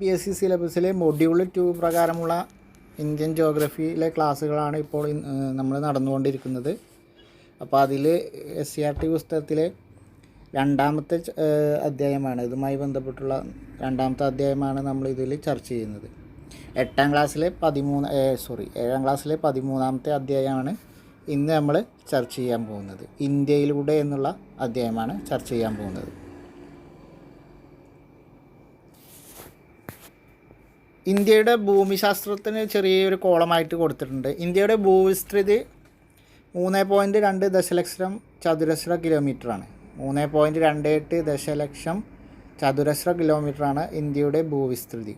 PSC സിലബസിലെ module 2 പ്രകാരമുള്ള Indian ജോഗ്രഫിയിലെ ക്ലാസ്സുകളാണ് ഇപ്പോൾ നമ്മൾ നടന്നുകൊണ്ടിരിക്കുന്നത്. അപ്പോൾ അതിൽ SCERT പുസ്തകത്തിലെ രണ്ടാമത്തെ അധ്യായമാണ്, ഇതുമായി ബന്ധപ്പെട്ടുള്ള രണ്ടാമത്തെ അധ്യായമാണ് നമ്മൾ ഇതിൽ ചർച്ച ചെയ്യുന്നത്. 7ാം ക്ലാസ്സിലെ 13ാമത്തെ അധ്യായമാണ് ഇന്ന് നമ്മൾ ചർച്ച ചെയ്യാൻ പോകുന്നത്. ഇന്ത്യയിലൂടെ എന്നുള്ള അധ്യായമാണ് ചർച്ച ചെയ്യാൻ പോകുന്നത്. ഇന്ത്യയുടെ ഭൂമിശാസ്ത്രത്തിന് ചെറിയൊരു കോളമായിട്ട് കൊടുത്തിട്ടുണ്ട്. ഇന്ത്യയുടെ ഭൂവിസ്തൃതി 3.2 ദശലക്ഷം ചതുരശ്ര കിലോമീറ്ററാണ്. 3.28 ദശലക്ഷം ചതുരശ്ര കിലോമീറ്ററാണ് ഇന്ത്യയുടെ ഭൂവിസ്തൃതി.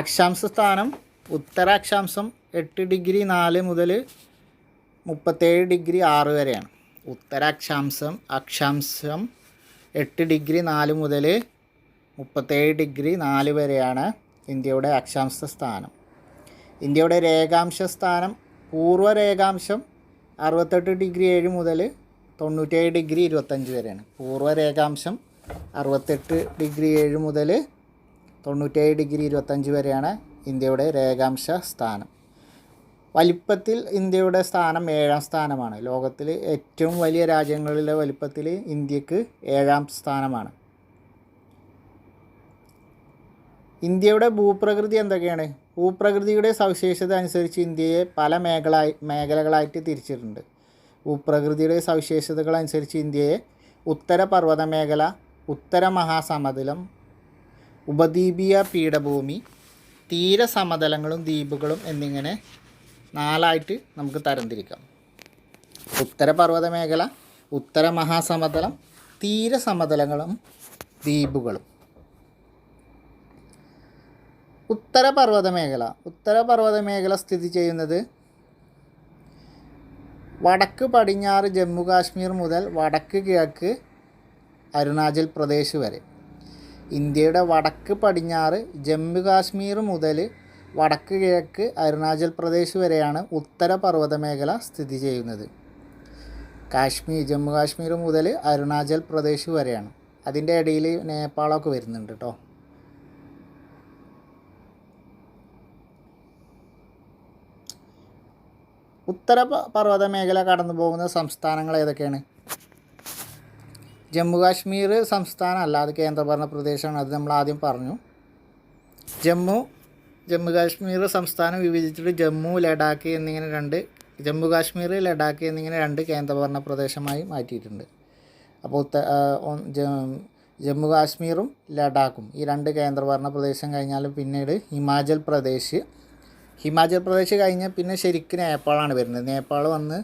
അക്ഷാംശ സ്ഥാനം ഉത്തര അക്ഷാംശം 8°4 മുതൽ 37°6 വരെയാണ്. ഉത്തര അക്ഷാംശം 8°4 മുതൽ 37°4 വരെയാണ് ഇന്ത്യയുടെ അക്ഷാംശ സ്ഥാനം. ഇന്ത്യയുടെ രേഖാംശ സ്ഥാനം പൂർവ്വ രേഖാംശം 68°7 മുതൽ 97°25 വരെയാണ്. പൂർവ്വ രേഖാംശം 68°7 മുതൽ 97°25 വരെയാണ് ഇന്ത്യയുടെ രേഖാംശ സ്ഥാനം. വലിപ്പത്തിൽ ഇന്ത്യയുടെ സ്ഥാനം 7ാം സ്ഥാനമാണ്. ലോകത്തിലെ ഏറ്റവും വലിയ രാജ്യങ്ങളിലെ വലിപ്പത്തിൽ ഇന്ത്യക്ക് 7ാം സ്ഥാനമാണ്. ഇന്ത്യയുടെ ഭൂപ്രകൃതി എന്തൊക്കെയാണ്? ഭൂപ്രകൃതിയുടെ സവിശേഷത അനുസരിച്ച് ഇന്ത്യയെ പല മേഖലകളായിട്ട് തിരിച്ചിട്ടുണ്ട്. ഭൂപ്രകൃതിയുടെ സവിശേഷതകൾ അനുസരിച്ച് ഇന്ത്യയെ ഉത്തര പർവ്വത മേഖല, ഉത്തര മഹാസമതലം, ഉപദ്വീപീയ പീഠഭൂമി, തീരസമതലങ്ങളും ദ്വീപുകളും എന്നിങ്ങനെ 4ആയിട്ട് നമുക്ക് തരംതിരിക്കാം. ഉത്തര പർവ്വത മേഖല, ഉത്തര മഹാസമതലം, തീരസമതലങ്ങളും ദ്വീപുകളും. ഉത്തരപർവ്വത മേഖല സ്ഥിതി ചെയ്യുന്നത് വടക്ക് പടിഞ്ഞാറ് ജമ്മു കാശ്മീർ മുതൽ വടക്ക് കിഴക്ക് അരുണാചൽ പ്രദേശ് വരെ. ഇന്ത്യയുടെ വടക്ക് പടിഞ്ഞാറ് ജമ്മു കാശ്മീർ മുതൽ വടക്ക് കിഴക്ക് അരുണാചൽ പ്രദേശ് വരെയാണ് ഉത്തരപർവ്വത മേഖല സ്ഥിതി ചെയ്യുന്നത്. ജമ്മു കാശ്മീർ മുതൽ അരുണാചൽ പ്രദേശ് വരെയാണ്. അതിൻ്റെ ഇടയിൽ നേപ്പാളമൊക്കെ വരുന്നുണ്ട് കേട്ടോ. ഉത്തര പർവ്വത മേഖല കടന്നു പോകുന്ന സംസ്ഥാനങ്ങൾ ഏതൊക്കെയാണ്? ജമ്മു കാശ്മീർ സംസ്ഥാനം അല്ല, അത് കേന്ദ്രഭരണ പ്രദേശമാണ്. അത് നമ്മൾ ആദ്യം പറഞ്ഞു. ജമ്മു കാശ്മീർ സംസ്ഥാനം വിഭജിച്ചിട്ട് ജമ്മു കാശ്മീർ എന്നിങ്ങനെ രണ്ട് കേന്ദ്രഭരണ പ്രദേശമായി മാറ്റിയിട്ടുണ്ട്. അപ്പോൾ ജമ്മു കാശ്മീറും ലഡാക്കും ഈ രണ്ട് കേന്ദ്രഭരണ പ്രദേശം കഴിഞ്ഞാലും പിന്നീട് ഹിമാചൽ പ്രദേശ് കഴിഞ്ഞ് പിന്നെ ശരിക്കും നേപ്പാളാണ് വരുന്നത്.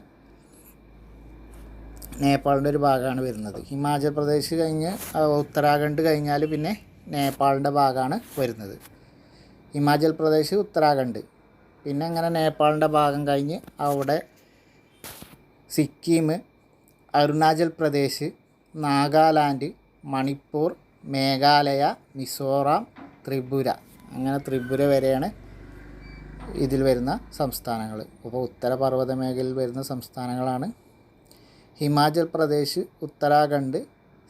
നേപ്പാളിൻ്റെ ഒരു ഭാഗമാണ് വരുന്നത്. ഹിമാചൽ പ്രദേശ് കഴിഞ്ഞ് ഉത്തരാഖണ്ഡ് കഴിഞ്ഞാൽ പിന്നെ നേപ്പാളിൻ്റെ ഭാഗമാണ് വരുന്നത്. ഹിമാചൽ പ്രദേശ്, ഉത്തരാഖണ്ഡ്, പിന്നെ അങ്ങനെ നേപ്പാളിൻ്റെ ഭാഗം കഴിഞ്ഞ് അവിടെ സിക്കിം, അരുണാചൽ പ്രദേശ്, നാഗാലാൻഡ്, മണിപ്പൂർ, മേഘാലയ, മിസോറാം, ത്രിപുര, അങ്ങനെ ത്രിപുര വരെയാണ് ഇതിൽ വരുന്ന സംസ്ഥാനങ്ങൾ. അപ്പോൾ ഉത്തരപർവ്വത മേഖലയിൽ വരുന്ന സംസ്ഥാനങ്ങളാണ് ഹിമാചൽ പ്രദേശ്, ഉത്തരാഖണ്ഡ്,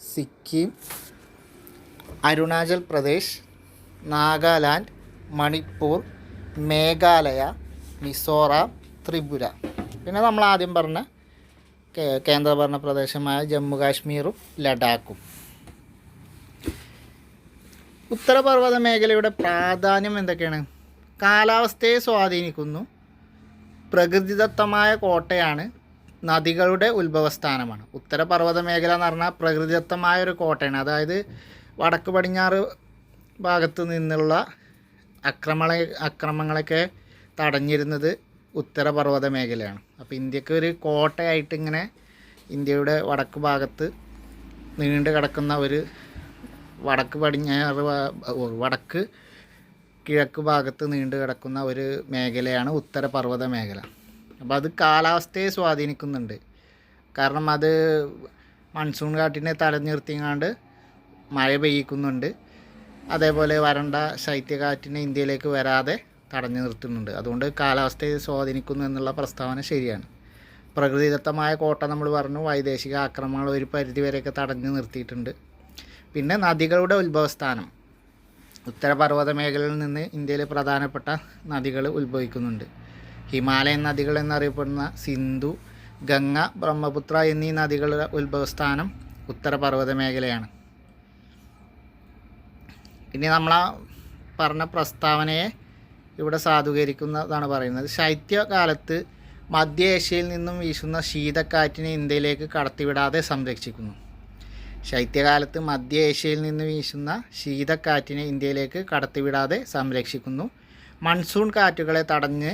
സിക്കിം, അരുണാചൽ പ്രദേശ്, നാഗാലാൻഡ്, മണിപ്പൂർ, മേഘാലയ, മിസോറാം, ത്രിപുര. പിന്നെ നമ്മൾ ആദ്യം പറഞ്ഞ കേന്ദ്രഭരണ പ്രദേശമായ ജമ്മു കാശ്മീറും ലഡാക്കും. ഉത്തരപർവ്വത മേഖലയുടെ പ്രാധാന്യം എന്തൊക്കെയാണ്? കാലാവസ്ഥയെ സ്വാധീനിക്കുന്നു. പ്രകൃതിദത്തമായ കോട്ടയാണ്. നദികളുടെ ഉത്ഭവസ്ഥാനമാണ്. ഉത്തരപർവ്വത മേഖല എന്ന് പറഞ്ഞാൽ പ്രകൃതിദത്തമായ ഒരു കോട്ടയാണ്. അതായത് വടക്ക് പടിഞ്ഞാറ് ഭാഗത്ത് നിന്നുള്ള അക്രമങ്ങളൊക്കെ തടഞ്ഞിരുന്നത് ഉത്തരപർവ്വത മേഖലയാണ്. അപ്പോൾ ഇന്ത്യക്ക് ഒരു കോട്ടയായിട്ട് ഇങ്ങനെ ഇന്ത്യയുടെ വടക്ക് ഭാഗത്ത് നീണ്ടു കിടക്കുന്ന ഒരു വടക്ക് കിഴക്ക് ഭാഗത്ത് നീണ്ടു കിടക്കുന്ന ഒരു മേഖലയാണ് ഉത്തരപർവ്വത മേഖല. അപ്പോൾ അത് കാലാവസ്ഥയെ സ്വാധീനിക്കുന്നുണ്ട്. കാരണം അത് മൺസൂൺ കാറ്റിനെ തടഞ്ഞിർത്തിങ്ങാണ്ട് മഴ പെയ്യിക്കുന്നുണ്ട്. അതേപോലെ വരണ്ട ശൈത്യകാറ്റിനെ ഇന്ത്യയിലേക്ക് വരാതെ തടഞ്ഞു നിർത്തുന്നുണ്ട്. അതുകൊണ്ട് കാലാവസ്ഥയെ സ്വാധീനിക്കുന്നു എന്നുള്ള പ്രസ്താവന ശരിയാണ്. പ്രകൃതിദത്തമായ കോട്ട നമ്മൾ പറഞ്ഞു, വൈദേശിക ആക്രമണങ്ങൾ ഒരു പരിധിവരെയൊക്കെ തടഞ്ഞു നിർത്തിയിട്ടുണ്ട്. പിന്നെ നദികളുടെ ഉത്ഭവസ്ഥാനം. ഉത്തരപർവ്വത മേഖലയിൽ നിന്ന് ഇന്ത്യയിലെ പ്രധാനപ്പെട്ട നദികൾ ഉത്ഭവിക്കുന്നുണ്ട്. ഹിമാലയൻ നദികൾ എന്നറിയപ്പെടുന്ന സിന്ധു, ഗംഗ, ബ്രഹ്മപുത്ര എന്നീ നദികളുടെ ഉത്ഭവസ്ഥാനം ഉത്തരപർവ്വത മേഖലയാണ്. ഇനി നമ്മൾ പറഞ്ഞ പ്രസ്താവനയെ ഇവിടെ സാധൂകരിക്കുന്നതാണ് പറയുന്നത്. ശൈത്യകാലത്ത് മധ്യ ഏഷ്യയിൽ നിന്നും വീശുന്ന ശീതക്കാറ്റിനെ ഇന്ത്യയിലേക്ക് കടത്തിവിടാതെ സംരക്ഷിക്കുന്നു. ശൈത്യകാലത്ത് മധ്യ ഏഷ്യയിൽ നിന്ന് വീശുന്ന ശീതക്കാറ്റിനെ ഇന്ത്യയിലേക്ക് കടത്തിവിടാതെ സംരക്ഷിക്കുന്നു. മൺസൂൺ കാറ്റുകളെ തടഞ്ഞ്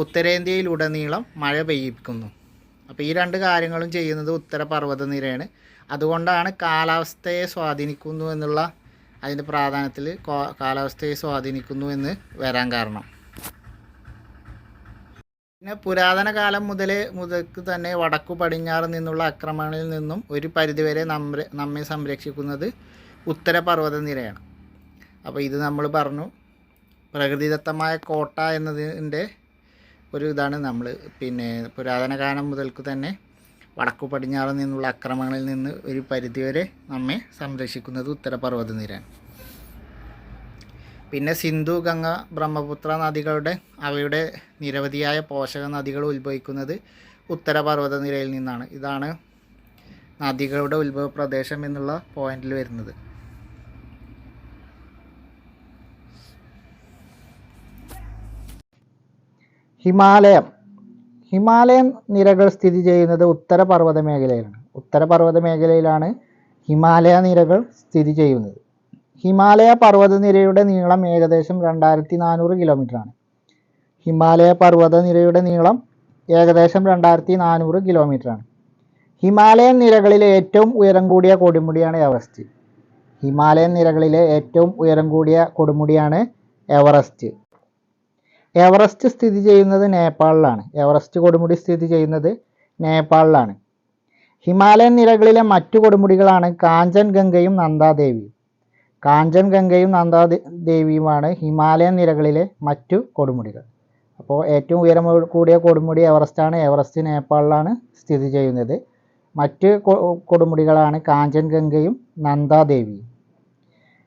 ഉത്തരേന്ത്യയിലുടനീളം മഴ പെയ്യിക്കുന്നു. അപ്പോൾ ഈ രണ്ട് കാര്യങ്ങളും ചെയ്യുന്നത് ഉത്തരപർവ്വതനിരയാണ്. അതുകൊണ്ടാണ് കാലാവസ്ഥയെ സ്വാധീനിക്കുന്നു എന്നുള്ള അതിൻ്റെ പ്രാധാന്യത്തിൽ കാലാവസ്ഥയെ സ്വാധീനിക്കുന്നു എന്ന് വരാൻ കാരണം. പിന്നെ പുരാതന കാലം മുതൽക്ക് തന്നെ വടക്കു പടിഞ്ഞാറ് നിന്നുള്ള ആക്രമണങ്ങളിൽ നിന്നും ഒരു പരിധിവരെ നമ്മെ സംരക്ഷിക്കുന്നത് ഉത്തരപർവ്വതനിരയാണ്. അപ്പോൾ ഇത് നമ്മൾ പറഞ്ഞു. പ്രകൃതിദത്തമായ കോട്ട എന്നതിൻ്റെ ഒരു ഇതാണ് നമ്മൾ പുരാതന കാലം മുതൽക്ക് തന്നെ വടക്കു പടിഞ്ഞാറ് നിന്നുള്ള ആക്രമണങ്ങളിൽ നിന്ന് ഒരു പരിധിവരെ നമ്മെ സംരക്ഷിക്കുന്നത് ഉത്തരപർവ്വതനിരയാണ്. പിന്നെ സിന്ധു, ഗംഗ, ബ്രഹ്മപുത്ര നദികളുടെ അവയുടെ നിരവധിയായ പോഷക നദികൾ ഉത്ഭവിക്കുന്നത് ഉത്തരപർവ്വതനിരയിൽ നിന്നാണ്. ഇതാണ് നദികളുടെ ഉത്ഭവ പ്രദേശം എന്നുള്ള പോയിന്റിൽ വരുന്നത്. ഹിമാലയൻ നിരകൾ സ്ഥിതി ചെയ്യുന്നത് ഉത്തരപർവ്വത മേഖലയിലാണ്. ഉത്തരപർവ്വത മേഖലയിലാണ് ഹിമാലയ നിരകൾ സ്ഥിതി ചെയ്യുന്നത്. ഹിമാലയ പർവ്വതനിരയുടെ നീളം ഏകദേശം 2400 കിലോമീറ്ററാണ്. ഹിമാലയ പർവ്വതനിരയുടെ നീളം ഏകദേശം 2400 കിലോമീറ്ററാണ്. ഹിമാലയൻ നിരകളിലെ ഏറ്റവും ഉയരം കൂടിയ കൊടുമുടിയാണ് എവറസ്റ്റ്. ഹിമാലയൻ നിരകളിലെ ഏറ്റവും ഉയരം കൂടിയ കൊടുമുടിയാണ് എവറസ്റ്റ്. എവറസ്റ്റ് സ്ഥിതി ചെയ്യുന്നത് നേപ്പാളിലാണ്. എവറസ്റ്റ് കൊടുമുടി സ്ഥിതി ചെയ്യുന്നത് നേപ്പാളിലാണ്. ഹിമാലയൻ നിരകളിലെ മറ്റു കൊടുമുടികളാണ് കാഞ്ചൻഗംഗയും നന്ദാദേവിയും. കാഞ്ചൻഗംഗയും നന്ദാദേവിയുമാണ് ഹിമാലയൻ നിരകളിലെ മറ്റു കൊടുമുടികൾ. അപ്പോൾ ഏറ്റവും ഉയരം കൂടിയ കൊടുമുടി എവറസ്റ്റാണ്. എവറസ്റ്റ് നേപ്പാളിലാണ് സ്ഥിതി ചെയ്യുന്നത്. മറ്റ് കൊടുമുടികളാണ് കാഞ്ചൻഗംഗയും നന്ദാദേവിയും.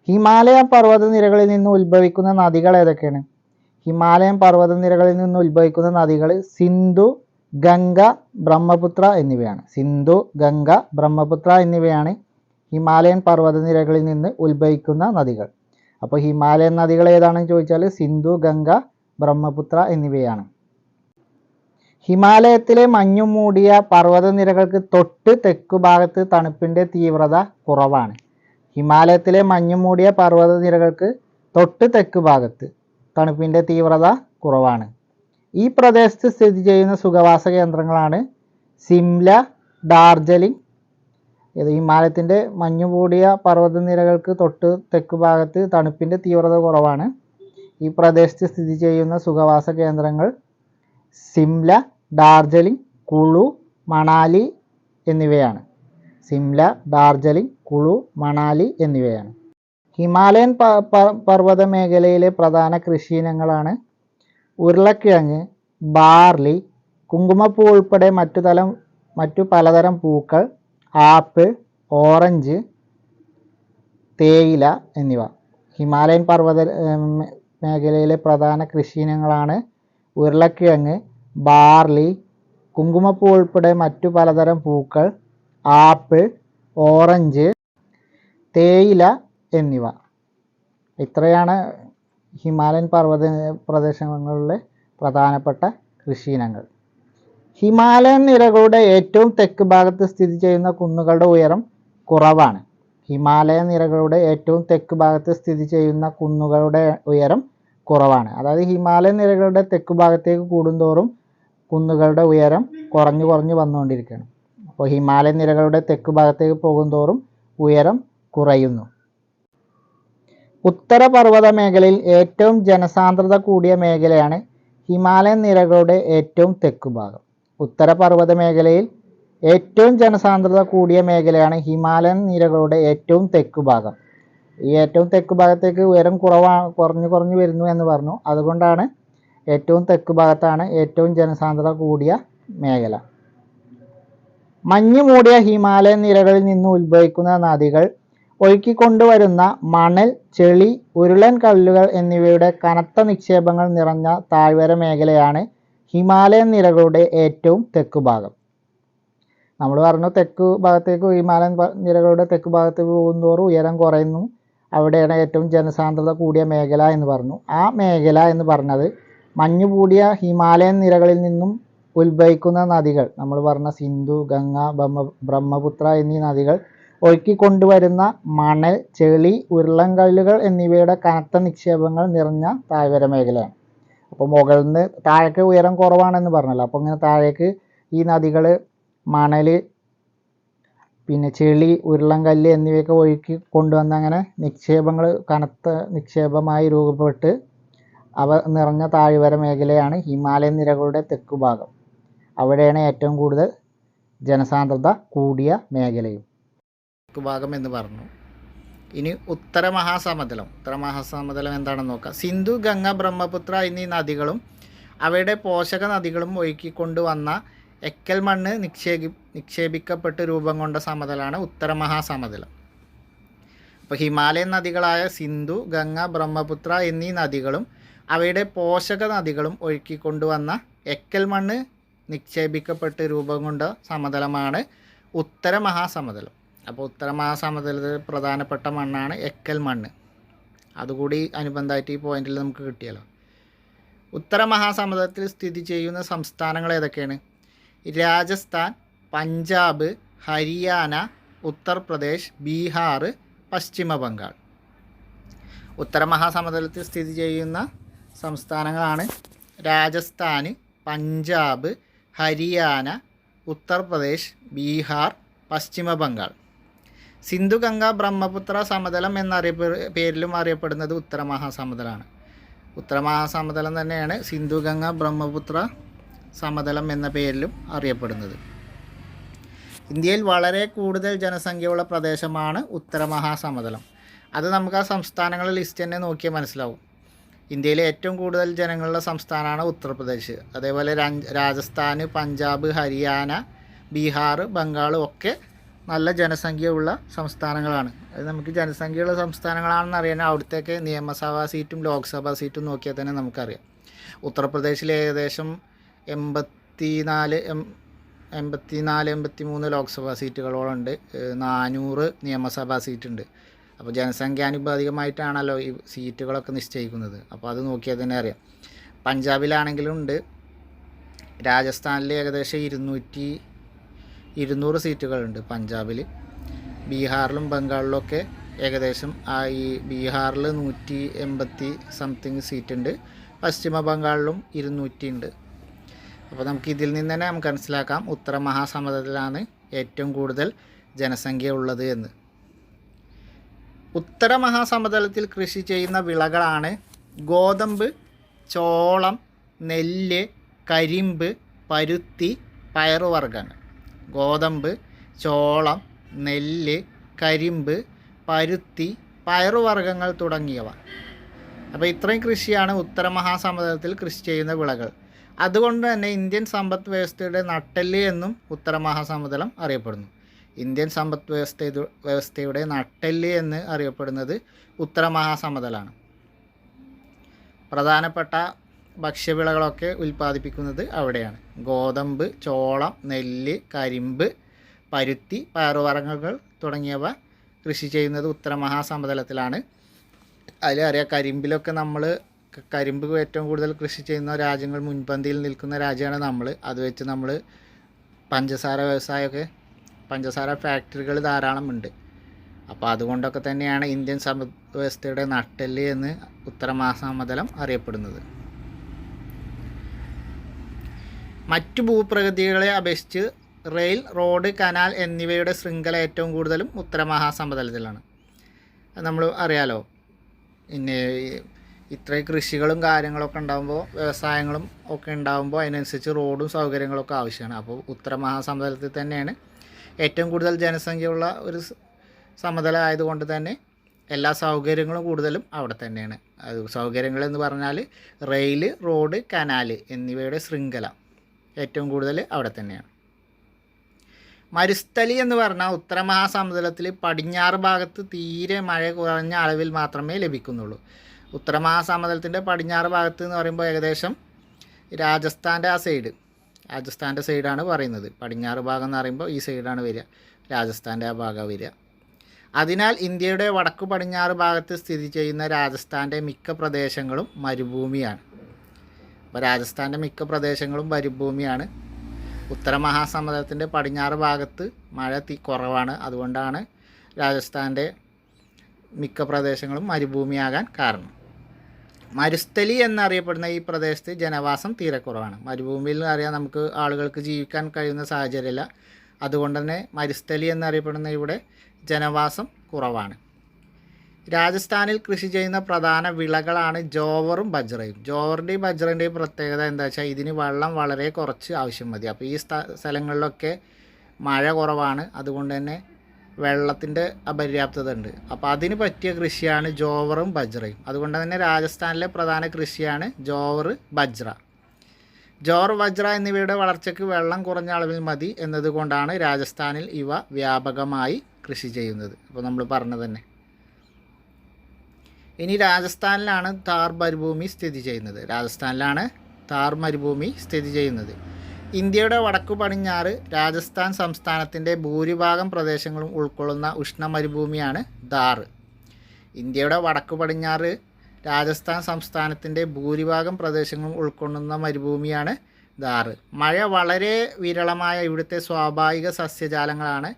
ഹിമാലയ പർവ്വതനിരകളിൽ നിന്ന് ഉത്ഭവിക്കുന്ന നദികൾ ഏതൊക്കെയാണ്? ഹിമാലയൻ പർവ്വതനിരകളിൽ നിന്ന് ഉത്ഭവിക്കുന്ന നദികൾ സിന്ധു, ഗംഗ, ബ്രഹ്മപുത്ര എന്നിവയാണ്. സിന്ധു, ഗംഗ, ബ്രഹ്മപുത്ര എന്നിവയാണ് ഹിമാലയൻ പർവ്വതനിരകളിൽ നിന്ന് ഉത്ഭവിക്കുന്ന നദികൾ. അപ്പോൾ ഹിമാലയൻ നദികൾ ഏതാണെന്ന് ചോദിച്ചാൽ സിന്ധു, ഗംഗ, ബ്രഹ്മപുത്ര എന്നിവയാണ്. ഹിമാലയത്തിലെ മഞ്ഞു മൂടിയ പർവ്വതനിരകൾക്ക് തൊട്ട് തെക്കു ഭാഗത്ത് തണുപ്പിൻ്റെ തീവ്രത കുറവാണ്. ഹിമാലയത്തിലെ മഞ്ഞു മൂടിയ പർവ്വതനിരകൾക്ക് തൊട്ട് തെക്കു ഭാഗത്ത് തണുപ്പിൻ്റെ തീവ്രത കുറവാണ്. ഈ പ്രദേശത്ത് സ്ഥിതി ചെയ്യുന്ന സുഖവാസ കേന്ദ്രങ്ങളാണ് സിംല, ഡാർജിലിംഗ്. ഹിമാലയത്തിൻ്റെ മഞ്ഞു മൂടിയ പർവ്വതനിരകൾക്ക് തൊട്ട് തെക്കു ഭാഗത്ത് തണുപ്പിൻ്റെ തീവ്രത കുറവാണ്. ഈ പ്രദേശത്ത് സ്ഥിതി ചെയ്യുന്ന സുഖവാസ കേന്ദ്രങ്ങൾ സിംല, ഡാർജിലിംഗ്, കുളു, മണാലി എന്നിവയാണ്. സിംല, ഡാർജിലിംഗ്, കുളു, മണാലി എന്നിവയാണ്. ഹിമാലയൻ പർവ്വത മേഖലയിലെ പ്രധാന കൃഷിയിനങ്ങളാണ് ഉരുളക്കിഴങ്ങ്, ബാർലി, കുങ്കുമപ്പൂ ഉൾപ്പെടെ മറ്റു പലതരം പൂക്കൾ, ആപ്പിൾ, ഓറഞ്ച്, തേയില എന്നിവ. ഹിമാലയൻ പർവ്വത മേഖലയിലെ പ്രധാന കൃഷിയിനങ്ങളാണ് ഉരുളക്കിഴങ്ങ്, ബാർലി, കുങ്കുമപ്പൂ ഉൾപ്പെടെ മറ്റു പലതരം പൂക്കൾ, ആപ്പിൾ, ഓറഞ്ച്, തേയില എന്നിവ. ഇത്രയാണ് ഹിമാലയൻ പർവ്വത പ്രദേശങ്ങളിലെ പ്രധാനപ്പെട്ട കൃഷിയിനങ്ങൾ. ഹിമാലയൻ നിരകളുടെ ഏറ്റവും തെക്ക് ഭാഗത്ത് സ്ഥിതി ചെയ്യുന്ന കുന്നുകളുടെ ഉയരം കുറവാണ്. ഹിമാലയൻ നിരകളുടെ ഏറ്റവും തെക്ക് ഭാഗത്ത് സ്ഥിതി ചെയ്യുന്ന കുന്നുകളുടെ ഉയരം കുറവാണ്. അതായത് ഹിമാലയൻ നിരകളുടെ തെക്ക് ഭാഗത്തേക്ക് കൂടുന്തോറും കുന്നുകളുടെ ഉയരം കുറഞ്ഞു വന്നുകൊണ്ടിരിക്കുകയാണ്. അപ്പോൾ ഹിമാലയൻ നിരകളുടെ തെക്ക് ഭാഗത്തേക്ക് പോകുന്തോറും ഉയരം കുറയുന്നു. ഉത്തരപർവ്വത മേഖലയിൽ ഏറ്റവും ജനസാന്ദ്രത കൂടിയ മേഖലയാണ് ഹിമാലയൻ നിരകളുടെ ഏറ്റവും തെക്ക് ഭാഗം. ഉത്തരപർവ്വത മേഖലയിൽ ഏറ്റവും ജനസാന്ദ്രത കൂടിയ മേഖലയാണ് ഹിമാലയൻ നിരകളുടെ ഏറ്റവും തെക്ക് ഭാഗം. ഈ ഏറ്റവും തെക്ക് ഭാഗത്തേക്ക് ഉയരം കുറഞ്ഞു വരുന്നു എന്ന് പറഞ്ഞു. അതുകൊണ്ടാണ് ഏറ്റവും തെക്ക് ഭാഗത്താണ് ഏറ്റവും ജനസാന്ദ്രത കൂടിയ മേഖല. മഞ്ഞു മൂടിയ ഹിമാലയൻ നിരകളിൽ നിന്ന് ഉത്ഭവിക്കുന്ന നദികൾ ഒഴുക്കിക്കൊണ്ടുവരുന്ന മണൽ, ചെളി, ഉരുളൻ കല്ലുകൾ എന്നിവയുടെ കനത്ത നിക്ഷേപങ്ങൾ നിറഞ്ഞ താഴ്വര മേഖലയാണ് ഹിമാലയൻ നിരകളുടെ ഏറ്റവും തെക്കുഭാഗം. നമ്മൾ പറഞ്ഞു തെക്ക് ഭാഗത്തേക്ക് ഹിമാലയൻ നിരകളുടെ തെക്ക് ഭാഗത്തേക്ക് പോകുന്തോറും ഉയരം കുറയുന്നു, അവിടെയാണ് ഏറ്റവും ജനസാന്ദ്രത കൂടിയ മേഖല എന്ന് പറഞ്ഞു. ആ മേഖല എന്ന് പറഞ്ഞത് മഞ്ഞു കൂടിയ ഹിമാലയൻ നിരകളിൽ നിന്നും ഉത്ഭവിക്കുന്ന നദികൾ, നമ്മൾ പറഞ്ഞ സിന്ധു, ഗംഗ, ബ്രഹ്മപുത്ര എന്നീ നദികൾ ഒഴുക്കിക്കൊണ്ടുവരുന്ന മണൽ, ചെളി, ഉരുളൻകല്ലുകൾ എന്നിവയുടെ കനത്ത നിക്ഷേപങ്ങൾ നിറഞ്ഞ താഴ്വര മേഖലയാണ്. അപ്പോൾ മുകളിൽ നിന്ന് താഴേക്ക് ഉയരം കുറവാണെന്ന് പറഞ്ഞല്ലോ. അപ്പോൾ ഇങ്ങനെ താഴേക്ക് ഈ നദികൾ മണൽ, പിന്നെ ചെളി, ഉരുളൻകല്ല് എന്നിവയൊക്കെ ഒഴുക്കി കൊണ്ടുവന്ന അങ്ങനെ നിക്ഷേപങ്ങൾ കനത്ത നിക്ഷേപമായി രൂപപ്പെട്ട് അവ നിറഞ്ഞ താഴ്വര മേഖലയാണ് ഹിമാലയൻ നിരകളുടെ തെക്കുഭാഗം. അവിടെയാണ് ഏറ്റവും കൂടുതൽ ജനസാന്ദ്രത കൂടിയ മേഖലയും. തെക്കുഭാഗം എന്ന് പറഞ്ഞു. ഇനി ഉത്തര മഹാസമതലം എന്താണെന്ന് നോക്കാം. സിന്ധു, ഗംഗ, ബ്രഹ്മപുത്ര എന്നീ നദികളും അവയുടെ പോഷക നദികളും ഒഴുക്കിക്കൊണ്ടുവന്ന എക്കൽ മണ്ണ് നിക്ഷേപിക്കപ്പെട്ട് രൂപം കൊണ്ട സമതലമാണ് ഉത്തര മഹാസമതലം. അപ്പോൾ ഹിമാലയൻ നദികളായ സിന്ധു, ഗംഗ, ബ്രഹ്മപുത്ര എന്നീ നദികളും അവയുടെ പോഷക നദികളും ഒഴുക്കിക്കൊണ്ടുവന്ന എക്കൽ മണ്ണ് നിക്ഷേപിക്കപ്പെട്ട് രൂപം കൊണ്ട സമതലമാണ് ഉത്തര മഹാസമതലം. അപ്പോൾ ഉത്തര മഹാസമതലത്തിൽ പ്രധാനപ്പെട്ട മണ്ണാണ് എക്കൽ മണ്ണ്. അതുകൂടി അനുബന്ധമായിട്ട് ഈ പോയിന്റിൽ നമുക്ക് കിട്ടിയല്ലോ. ഉത്തര മഹാസമതലത്തിൽ സ്ഥിതി ചെയ്യുന്ന സംസ്ഥാനങ്ങൾ ഏതൊക്കെയാണ്? രാജസ്ഥാൻ, പഞ്ചാബ്, ഹരിയാന, ഉത്തർപ്രദേശ്, ബീഹാർ, പശ്ചിമ ബംഗാൾ. ഉത്തര മഹാസമതലത്തിൽ സ്ഥിതി ചെയ്യുന്ന സംസ്ഥാനങ്ങളാണ് രാജസ്ഥാൻ, പഞ്ചാബ്, ഹരിയാന, ഉത്തർപ്രദേശ്, ബീഹാർ, പശ്ചിമ ബംഗാൾ. സിന്ധു, ഗംഗ, ബ്രഹ്മപുത്ര സമതലം എന്ന പേരിലും അറിയപ്പെടുന്നത് ഉത്തര മഹാസമതലമാണ്. ഉത്തര മഹാസമതലം തന്നെയാണ് സിന്ധു, ഗംഗ, ബ്രഹ്മപുത്ര സമതലം എന്ന പേരിലും അറിയപ്പെടുന്നത്. ഇന്ത്യയിൽ വളരെ കൂടുതൽ ജനസംഖ്യയുള്ള പ്രദേശമാണ് ഉത്തര മഹാസമതലം. അത് നമുക്ക് ആ സംസ്ഥാനങ്ങളുടെ ലിസ്റ്റ് തന്നെ നോക്കിയാൽ മനസ്സിലാവും. ഇന്ത്യയിലെ ഏറ്റവും കൂടുതൽ ജനങ്ങളുള്ള സംസ്ഥാനമാണ് ഉത്തർപ്രദേശ്. അതേപോലെ രാജസ്ഥാൻ, പഞ്ചാബ്, ഹരിയാന, ബീഹാർ, ബംഗാൾ ഒക്കെ നല്ല ജനസംഖ്യയുള്ള സംസ്ഥാനങ്ങളാണ്. അത് നമുക്ക് ജനസംഖ്യയുള്ള സംസ്ഥാനങ്ങളാണെന്ന് അറിയാൻ അവിടുത്തേക്ക് നിയമസഭാ സീറ്റും ലോക്സഭാ സീറ്റും നോക്കിയാൽ തന്നെ നമുക്കറിയാം. ഉത്തർപ്രദേശിൽ ഏകദേശം 83 ലോക്സഭാ സീറ്റുകളോളുണ്ട്, 400 നിയമസഭാ സീറ്റുണ്ട്. അപ്പോൾ ജനസംഖ്യാനുപാതികമായിട്ടാണല്ലോ ഈ സീറ്റുകളൊക്കെ നിശ്ചയിക്കുന്നത്. അപ്പോൾ അത് നോക്കിയാൽ തന്നെ അറിയാം. പഞ്ചാബിലാണെങ്കിലും ഉണ്ട്, രാജസ്ഥാനിൽ ഏകദേശം 200 സീറ്റുകളുണ്ട് പഞ്ചാബിൽ. ബീഹാറിലും ബംഗാളിലൊക്കെ ഏകദേശം ഈ ബീഹാറിൽ 180 സംതിങ് സീറ്റുണ്ട്, പശ്ചിമ ബംഗാളിലും 200 ഉണ്ട്. അപ്പോൾ നമുക്ക് ഇതിൽ നിന്ന് തന്നെ നമുക്ക് മനസ്സിലാക്കാം ഉത്തര മഹാസമതലത്തിലാണ് ഏറ്റവും കൂടുതൽ ജനസംഖ്യ ഉള്ളത് എന്ന്. ഉത്തര മഹാസമതലത്തിൽ കൃഷി ചെയ്യുന്ന വിളകളാണ് ഗോതമ്പ്, ചോളം, നെല്ല്, കരിമ്പ്, പരുത്തി, പയറുവർഗ്ഗങ്ങൾ. ഗോതമ്പ്, ചോളം, നെല്ല്, കരിമ്പ്, പരുത്തി, പയറുവർഗ്ഗങ്ങൾ തുടങ്ങിയവ. അപ്പോൾ ഇത്രയും കൃഷിയാണ് ഉത്തര മഹാസമതലത്തിൽ കൃഷി ചെയ്യുന്ന വിളകൾ. അതുകൊണ്ട് തന്നെ ഇന്ത്യൻ സമ്പദ് വ്യവസ്ഥയുടെ നട്ടെല്ല് എന്നും ഉത്തര മഹാസമതലം അറിയപ്പെടുന്നു. ഇന്ത്യൻ സമ്പദ് വ്യവസ്ഥയുടെ നട്ടെല്ല് എന്ന് അറിയപ്പെടുന്നത് ഉത്തര മഹാസമതലമാണ്. പ്രധാനപ്പെട്ട ഭക്ഷ്യവിളകളൊക്കെ ഉൽപ്പാദിപ്പിക്കുന്നത് അവിടെയാണ്. ഗോതമ്പ്, ചോളം, നെല്ല്, കരിമ്പ്, പരുത്തി, പയറുവർഗ്ഗങ്ങൾ തുടങ്ങിയവ കൃഷി ചെയ്യുന്നത് ഉത്തര മഹാസമതലത്തിലാണ്. അതിലറിയാം കരിമ്പിലൊക്കെ കരിമ്പ് ഏറ്റവും കൂടുതൽ കൃഷി ചെയ്യുന്ന രാജ്യങ്ങൾ മുൻപന്തിയിൽ നിൽക്കുന്ന രാജ്യമാണ് നമ്മൾ. അത് വെച്ച് നമ്മൾ പഞ്ചസാര ഫാക്ടറികൾ ധാരാളം ഉണ്ട്. അപ്പോൾ അതുകൊണ്ടൊക്കെ തന്നെയാണ് ഇന്ത്യൻ സമ്പദ് വ്യവസ്ഥയുടെ നട്ടെല്ല് എന്ന് ഉത്തര മഹാസമതലം അറിയപ്പെടുന്നത്. മറ്റു ഭൂപ്രകൃതികളെ അപേക്ഷിച്ച് റെയിൽ, റോഡ്, കനാൽ എന്നിവയുടെ ശൃംഖല ഏറ്റവും കൂടുതലും ഉത്തര മഹാസമതലത്തിലാണ്. നമ്മൾ അറിയാലോ. പിന്നെ ഇത്രയും കൃഷികളും കാര്യങ്ങളൊക്കെ ഉണ്ടാകുമ്പോൾ, വ്യവസായങ്ങളും ഒക്കെ ഉണ്ടാകുമ്പോൾ അതിനനുസരിച്ച് റോഡും സൗകര്യങ്ങളൊക്കെ ആവശ്യമാണ്. അപ്പോൾ ഉത്തര മഹാസമതലത്തിൽ തന്നെയാണ് ഏറ്റവും കൂടുതൽ ജനസംഖ്യയുള്ള ഒരു സമതലം ആയതുകൊണ്ട് തന്നെ എല്ലാ സൗകര്യങ്ങളും കൂടുതലും അവിടെ തന്നെയാണ്. അത് സൗകര്യങ്ങളെന്ന് പറഞ്ഞാൽ റെയിൽ, റോഡ്, കനാൽ എന്നിവയുടെ ശൃംഖല ഏറ്റവും കൂടുതൽ അവിടെ തന്നെയാണ്. മരുസ്ഥലി എന്ന് പറഞ്ഞാൽ ഉത്തര മഹാസമുദ്രത്തിൽ പടിഞ്ഞാറ് ഭാഗത്ത് തീരെ മഴ കുറഞ്ഞ അളവിൽ മാത്രമേ ലഭിക്കുന്നുള്ളൂ. ഉത്തര മഹാസമുദ്രത്തിൻ്റെ പടിഞ്ഞാറ് ഭാഗത്ത് എന്ന് പറയുമ്പോൾ ഏകദേശം രാജസ്ഥാൻ്റെ ആ സൈഡ്, രാജസ്ഥാൻ്റെ സൈഡാണ് പറയുന്നത്. പടിഞ്ഞാറ് ഭാഗം എന്ന് പറയുമ്പോൾ ഈ സൈഡാണ് വരിക, രാജസ്ഥാൻ്റെ ആ ഭാഗം വരിക. അതിനാൽ ഇന്ത്യയുടെ വടക്കു പടിഞ്ഞാറ് ഭാഗത്ത് സ്ഥിതി ചെയ്യുന്ന രാജസ്ഥാൻ്റെ മിക്ക പ്രദേശങ്ങളും മരുഭൂമിയാണ്. അപ്പോൾ രാജസ്ഥാൻ്റെ മിക്ക പ്രദേശങ്ങളും മരുഭൂമിയാണ്. ഉത്തര മഹാസമുദ്രത്തിൻ്റെ പടിഞ്ഞാറ് ഭാഗത്ത് മഴ കുറവാണ്. അതുകൊണ്ടാണ് രാജസ്ഥാൻ്റെ മിക്ക പ്രദേശങ്ങളും മരുഭൂമിയാകാൻ കാരണം. മരുസ്ഥലി എന്നറിയപ്പെടുന്ന ഈ പ്രദേശത്ത് ജനവാസം തീരെ കുറവാണ്. മരുഭൂമിയിൽ അറിയാം നമുക്ക് ആളുകൾക്ക് ജീവിക്കാൻ കഴിയുന്ന സാഹചര്യമില്ല. അതുകൊണ്ട് തന്നെ മരുസ്ഥലി എന്നറിയപ്പെടുന്ന ഇവിടെ ജനവാസം കുറവാണ്. രാജസ്ഥാനിൽ കൃഷി ചെയ്യുന്ന പ്രധാന വിളകളാണ് ജോവറും ബജ്രയും. ജോവറിൻ്റെയും ബജ്രൻ്റെയും പ്രത്യേകത എന്താ വെച്ചാൽ ഇതിന് വെള്ളം വളരെ കുറച്ച് ആവശ്യം മതി. അപ്പോൾ ഈ സ്ഥലങ്ങളിലൊക്കെ മഴ കുറവാണ്. അതുകൊണ്ട് തന്നെ വെള്ളത്തിൻ്റെ അപര്യാപ്തത ഉണ്ട്. അപ്പോൾ അതിന് പറ്റിയ കൃഷിയാണ് ജോവറും ബജ്രയും. അതുകൊണ്ട് തന്നെ രാജസ്ഥാനിലെ പ്രധാന കൃഷിയാണ് ജോവർ, ബജ്ര. ജോവർ, ബജ്ര എന്നിവയുടെ വളർച്ചയ്ക്ക് വെള്ളം കുറഞ്ഞ അളവിൽ മതി എന്നതുകൊണ്ടാണ് രാജസ്ഥാനിൽ ഇവ വ്യാപകമായി കൃഷി ചെയ്യുന്നത്. അപ്പോൾ നമ്മൾ പറഞ്ഞത് തന്നെ. ഇനി രാജസ്ഥാനിലാണ് താർ മരുഭൂമി സ്ഥിതി ചെയ്യുന്നത്. രാജസ്ഥാനിലാണ് താർ മരുഭൂമി സ്ഥിതി ചെയ്യുന്നത്. ഇന്ത്യയുടെ വടക്കു പടിഞ്ഞാറ് രാജസ്ഥാൻ സംസ്ഥാനത്തിൻ്റെ ഭൂരിഭാഗം പ്രദേശങ്ങളും ഉൾക്കൊള്ളുന്ന ഉഷ്ണമരുഭൂമിയാണ് ഥാർ. ഇന്ത്യയുടെ വടക്കു പടിഞ്ഞാറ് രാജസ്ഥാൻ സംസ്ഥാനത്തിൻ്റെ ഭൂരിഭാഗം പ്രദേശങ്ങളും ഉൾക്കൊള്ളുന്ന മരുഭൂമിയാണ് ഥാർ. മഴ വളരെ വിരളമായ ഇവിടുത്തെ സ്വാഭാവിക സസ്യജാലങ്ങളാണ്